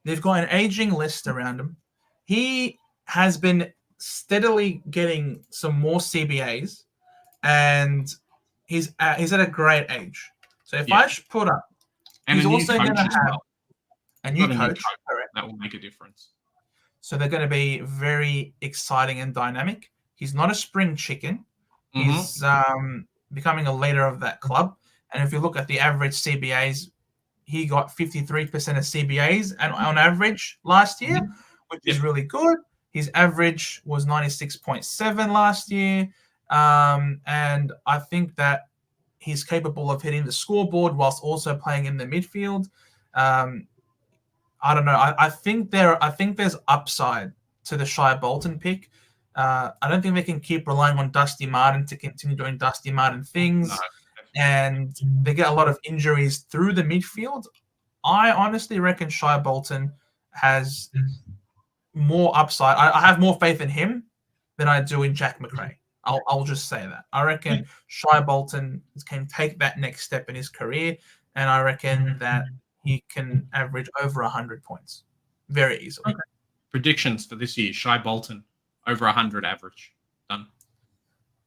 They've got an aging list around him. He has been steadily getting some more CBAs, and he's at a great age. So if I should put up, and he's also going to have a new coach. That will make a difference. So they're going to be very exciting and dynamic. He's not a spring chicken. He's becoming a leader of that club. And if you look at the average CBAs, he got 53% of CBAs and on average last year, which is really good. His average was 96.7 last year. And I think that he's capable of hitting the scoreboard whilst also playing in the midfield. I don't know. I think there's upside to the Shai Bolton pick. I don't think they can keep relying on Dusty Martin to continue doing Dusty Martin things. No. And they get a lot of injuries through the midfield. I honestly reckon Shai Bolton has more upside. I have more faith in him than I do in Jack McRae. I'll just say that. I reckon Shai Bolton can take that next step in his career, and I reckon that he can average over 100 points very easily. Okay. Predictions for this year: Shai Bolton over 100 average. Done.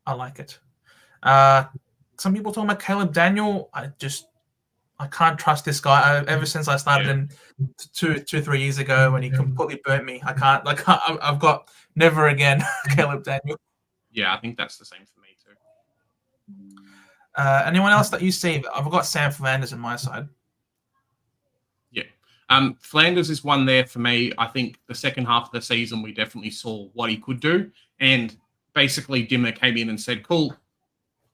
I like it. Some people talking about Caleb Daniel. I can't trust this guy. Ever since I started him 3 years ago when he completely burnt me, I've got never again Caleb Daniel. Yeah, I think that's the same for me too. Anyone else that you see? I've got Sam Flanders on my side. Yeah. Flanders is one there for me. I think the second half of the season, we definitely saw what he could do. And basically, Dimmer came in and said, cool,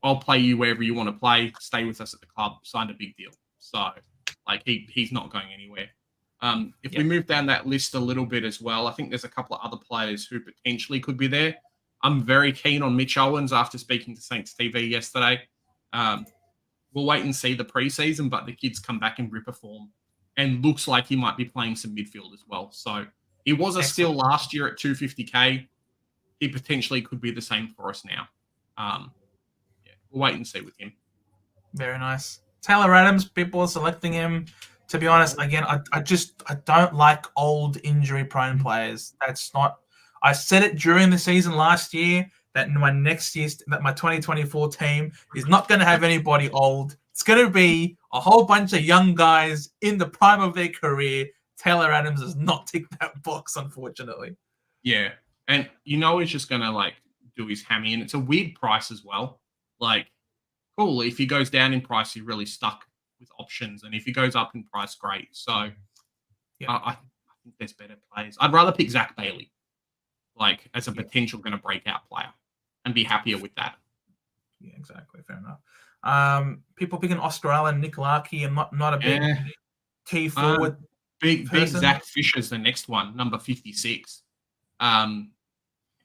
I'll play you wherever you want to play. Stay with us at the club. Signed a big deal. So, he's not going anywhere. If we move down that list a little bit as well, I think there's a couple of other players who potentially could be there. I'm very keen on Mitch Owens after speaking to Saints TV yesterday. We'll wait and see the preseason, but the kid's come back in ripper form and looks like he might be playing some midfield as well. So he was a steal last year at 250K. He potentially could be the same for us now. We'll wait and see with him. Very nice. Taylor Adams, people are selecting him. To be honest, again, I don't like old injury-prone players. That's not. I said it during the season last year that my 2024 team is not going to have anybody old. It's going to be a whole bunch of young guys in the prime of their career. Taylor Adams does not tick that box, unfortunately. Yeah, and he's just going to do his hammy, and it's a weird price as well. Cool. If he goes down in price, you're really stuck with options, and if he goes up in price, great. So, I think there's better players. I'd rather pick Zach Bailey, as a potential going to breakout player, and be happier with that. Yeah, exactly. Fair enough. People picking Oscar Allen, Nick Larkey, and not a big key forward. Big Zach Fisher's the next one, number 56.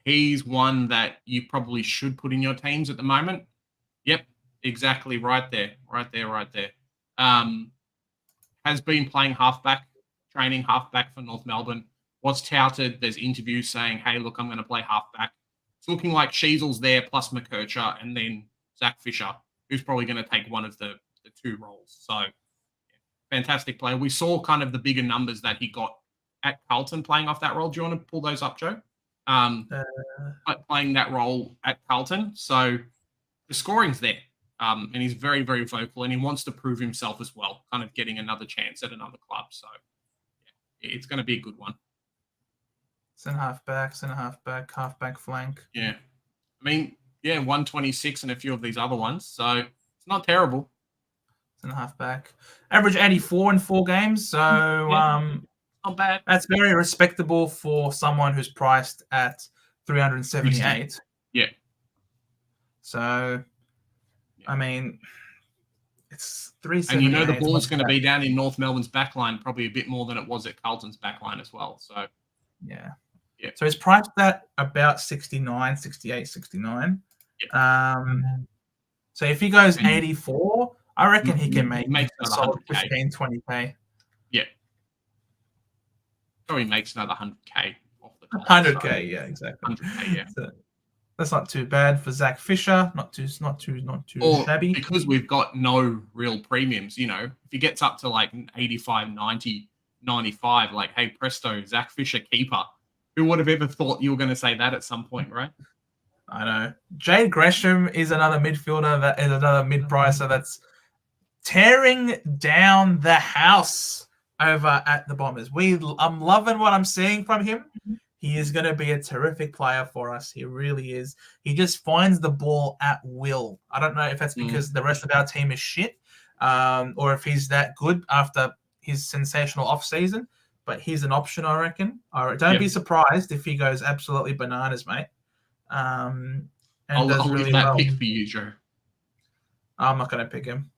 He's one that you probably should put in your teams at the moment. Yep, exactly, right there. Has been playing halfback, training halfback for North Melbourne. Was touted. There's interviews saying, hey, look, I'm going to play halfback. It's looking like Sheasel's there, plus McKercher, and then Zach Fisher, who's probably going to take one of the two roles. So, fantastic player. We saw kind of the bigger numbers that he got at Carlton playing off that role. Do you want to pull those up, Joe? playing that role at Carlton. So the scoring's there. And he's very, very vocal, and he wants to prove himself as well, kind of getting another chance at another club. So yeah, it's going to be a good one. Centre halfback flank. Yeah. I mean, yeah, 126 and a few of these other ones. So it's not terrible. Centre halfback. Average 84 in 4 games. So not bad. That's very respectable for someone who's priced at 378. Yeah. So, I mean, it's 378. And you know the ball is going to be down in North Melbourne's backline probably a bit more than it was at Carlton's backline as well. So, yeah. Yeah. So it's priced at about 69, 68, 69. Yeah. So if he goes 84, I reckon he can make a solid 15, 20K. Yeah. Probably makes another 100K off the top. 100K, so. Yeah, exactly. 100K, yeah. So that's not too bad for Zach Fisher. Not too shabby. Because we've got no real premiums, you know, if he gets up to like 85, 90, 95, like, hey, presto, Zach Fisher keeper. Who would have ever thought you were going to say that at some point, right? I know. Jade Gresham is another midfielder that is another mid-pricer that's tearing down the house over at the Bombers. I'm loving what I'm seeing from him. He is going to be a terrific player for us. He really is. He just finds the ball at will. I don't know if that's because the rest of our team is shit, or if he's that good after his sensational off-season. But he's an option, I reckon. Don't be surprised if he goes absolutely bananas, mate. And I'll really leave that pick for you, Joe. I'm not going to pick him.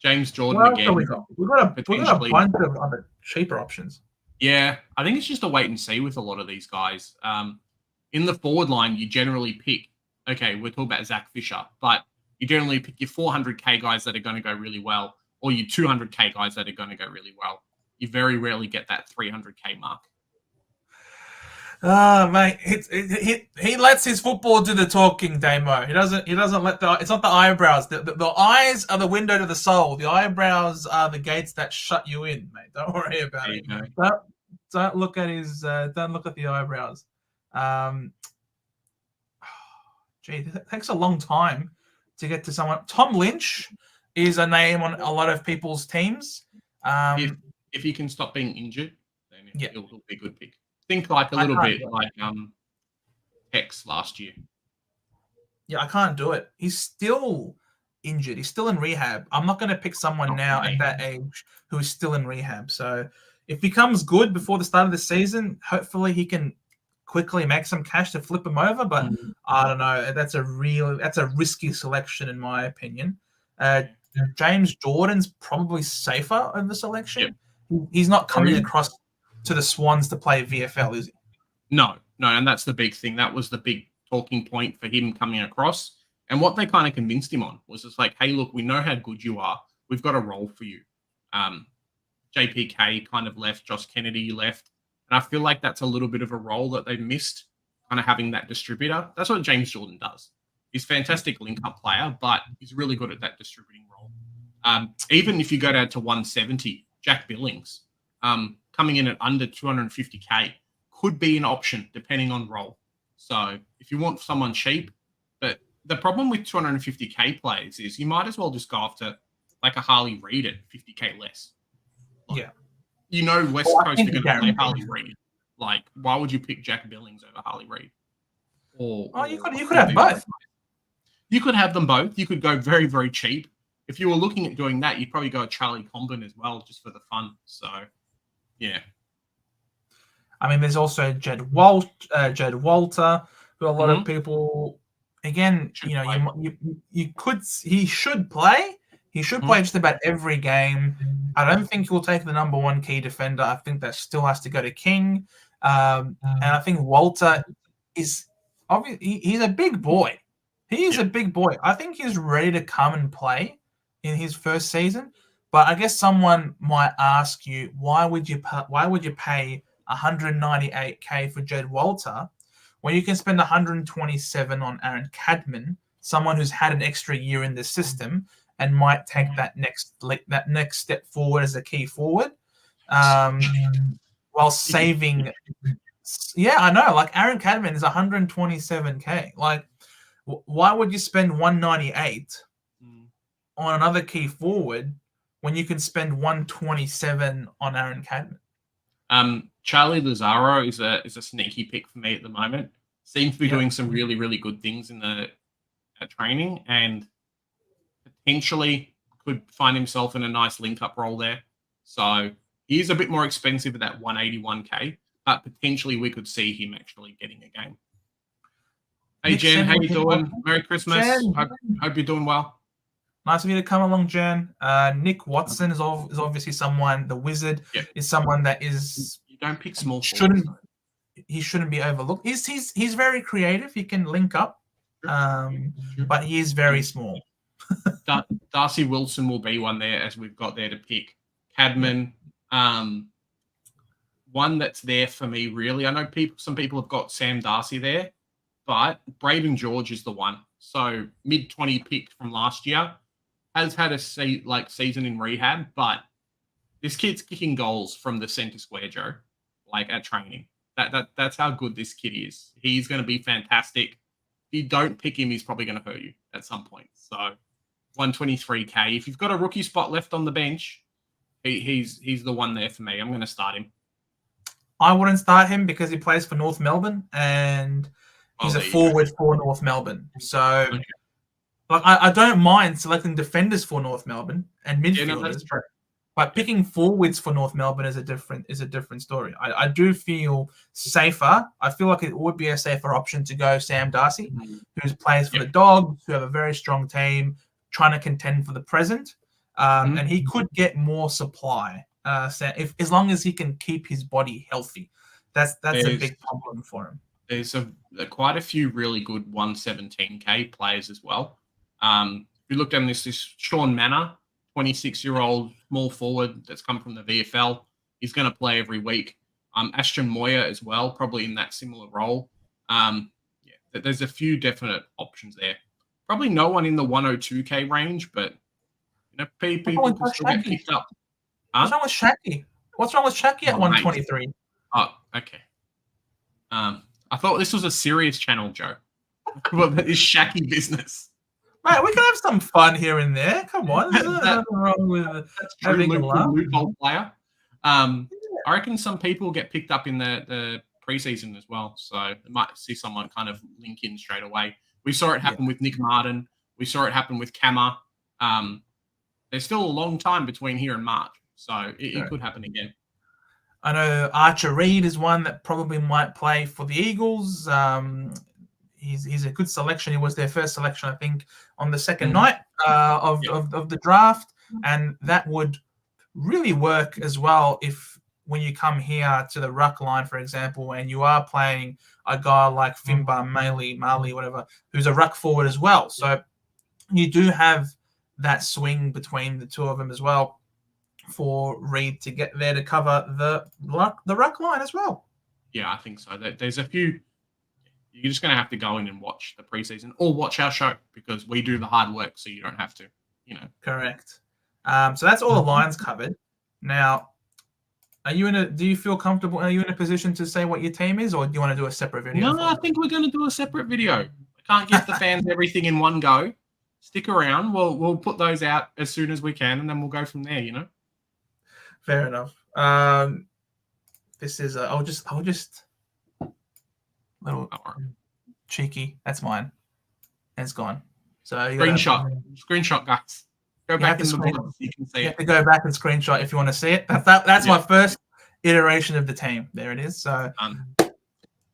James Jordan again. We've got a bunch of other cheaper options. Yeah, I think it's just a wait and see with a lot of these guys. In the forward line, you generally pick, okay, we're talking about Zach Fisher, but you generally pick your 400K guys that are going to go really well, or your 200K guys that are going to go really well. You very rarely get that 300K mark. Mate, he lets his football do the talking, Damo. He doesn't let it's not the eyebrows. The eyes are the window to the soul. The eyebrows are the gates that shut you in, mate. Don't worry about it. Don't look at the eyebrows. It takes a long time to get to someone. Tom Lynch is a name on a lot of people's teams. If he can stop being injured, then he'll be a good pick. Think like a little bit like Hex last year. Yeah, I can't do it. He's still injured. He's still in rehab. I'm not going to pick someone now at that age who is still in rehab. So if he comes good before the start of the season, hopefully he can quickly make some cash to flip him over. But I don't know. That's a risky selection in my opinion. James Jordan's probably safer of the selection. Yep. He's not coming across to the Swans to play VFL, is he? No, and that's the big thing. That was the big talking point for him coming across. And what they kind of convinced him on was just like, hey, look, we know how good you are. We've got a role for you. JPK kind of left. Josh Kennedy left. And I feel like that's a little bit of a role that they've missed, kind of having that distributor. That's what James Jordan does. He's a fantastic link-up player, but he's really good at that distributing role. Even if you go down to 170, Jack Billings, coming in at under 250K could be an option depending on role. So if you want someone cheap, but the problem with 250K players is you might as well just go after like a Harley Reid at 50K less. Like, you know West Coast are going to play Harley Reid. Like, why would you pick Jack Billings over Harley Reid? You could have both. You could have them both. You could go very, very cheap. If you were looking at doing that, you'd probably go Charlie Comben as well, just for the fun. So, yeah. I mean, there's also Jed Walter, who a lot of people, again, he should play. He should play just about every game. I don't think he'll take the number one key defender. I think that still has to go to King. And I think Walter is obviously he's a big boy. He is a big boy. I think he's ready to come and play in his first season. But I guess someone might ask you, why would you pay 198K for Jed Walter when you can spend 127 on Aaron Cadman, someone who's had an extra year in the system and might take that next step forward as a key forward, while saving Yeah, I know. Like Aaron Cadman is 127k. Like, why would you spend 198 on another key forward when you can spend 127 on Aaron Cadman? Charlie Lazaro is a sneaky pick for me at the moment. Seems to be doing some really, really good things in the training, and potentially could find himself in a nice link-up role there. So he is a bit more expensive at that 181k, but potentially we could see him actually getting a game. Hey, Jen, how you doing? Merry Christmas. Hope you're doing well. Nice of you to come along, Jen. Nick Watson is obviously someone. The Wizard is someone that is. You don't pick small. He shouldn't be overlooked. He's very creative. He can link up, but he is very small. Darcy Wilson will be one there, as we've got there to pick. Cadman, one that's there for me really. I know some people have got Sam Darcy there, but Braden George is the one. So mid-20 pick from last year, has had a season in rehab, but this kid's kicking goals from the center square, Joe, like at training. That's how good this kid is. He's going to be fantastic. If you don't pick him, he's probably going to hurt you at some point. So 123k. If you've got a rookie spot left on the bench, he's the one there for me. I'm going to start him. I wouldn't start him because he plays for North Melbourne and he's a forward for North Melbourne. So, like, I don't mind selecting defenders for North Melbourne and midfielders, but picking forwards for North Melbourne is a different story. I do feel safer. I feel like it would be a safer option to go Sam Darcy, who plays for the Dogs, who have a very strong team, trying to contend for the present, and he could get more supply. As long as he can keep his body healthy, that's a big problem for him. There's quite a few really good 117k players as well. If you look down this Sean Manor, 26-year-old small forward that's come from the VFL. He's going to play every week. Ashton Moyer as well, probably in that similar role. There's a few definite options there. Probably no one in the 102k range, but people can still get picked up. What's wrong with Shaki? What's wrong with Shaki at 123? Oh, okay. I thought this was a serious channel, Joe. Well, that is Shaki business. Mate, we can have some fun here and there. Come on. There's nothing wrong with having a laugh. Loophole player. I reckon some people get picked up in the preseason as well. So I might see someone kind of link in straight away. We saw it happen with Nick Martin. We saw it happen with Kammer. There's still a long time between here and March. So it could happen again. I know Archer Reed is one that probably might play for the Eagles. He's a good selection. He was their first selection, I think, on the second night of the draft. And that would really work as well if when you come here to the ruck line, for example, and you are playing a guy like Finbar, Marley, whatever, who's a ruck forward as well. So you do have that swing between the two of them as well for Reed to get there to cover the ruck line as well. Yeah, I think so. There's a few. You're just going to have to go in and watch the preseason or watch our show because we do the hard work, so you don't have to. Correct. So that's all the lines covered. Now, do you feel comfortable? Are you in a position to say what your team is, or do you want to do a separate video? No, I think we're going to do a separate video. I can't give the fans everything in one go. Stick around. We'll put those out as soon as we can, and then we'll go from there. Fair enough. This is I'll just little cheeky. That's mine. And it's gone. So screenshot, guys. Go back in the book so you can see it. You have to go back and screenshot if you want to see it. That's my first iteration of the team. There it is. So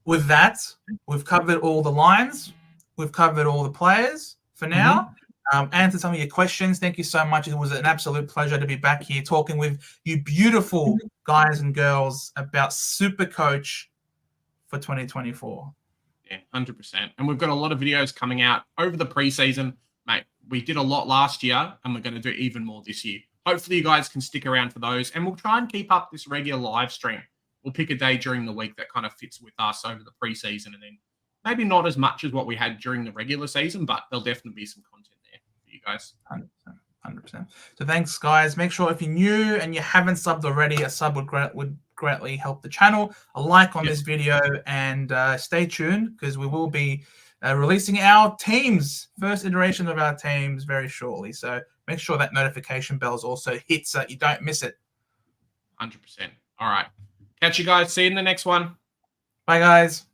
with that, we've covered all the lines. We've covered all the players for now. Answered some of your questions. Thank you so much. It was an absolute pleasure to be back here talking with you beautiful guys and girls about Supercoach for 2024. Yeah, 100%. And we've got a lot of videos coming out over the preseason. Mate, we did a lot last year and we're going to do even more this year. Hopefully you guys can stick around for those and we'll try and keep up this regular live stream. We'll pick a day during the week that kind of fits with us over the preseason and then maybe not as much as what we had during the regular season, but there'll definitely be some content there for you guys. 100%. So thanks, guys. Make sure if you're new and you haven't subbed already, a sub would greatly help the channel. A like on this video, and stay tuned because we will be releasing our teams, first iteration of our teams very shortly. So make sure that notification bells also hit so you don't miss it. 100%. All right. Catch you guys. See you in the next one. Bye, guys.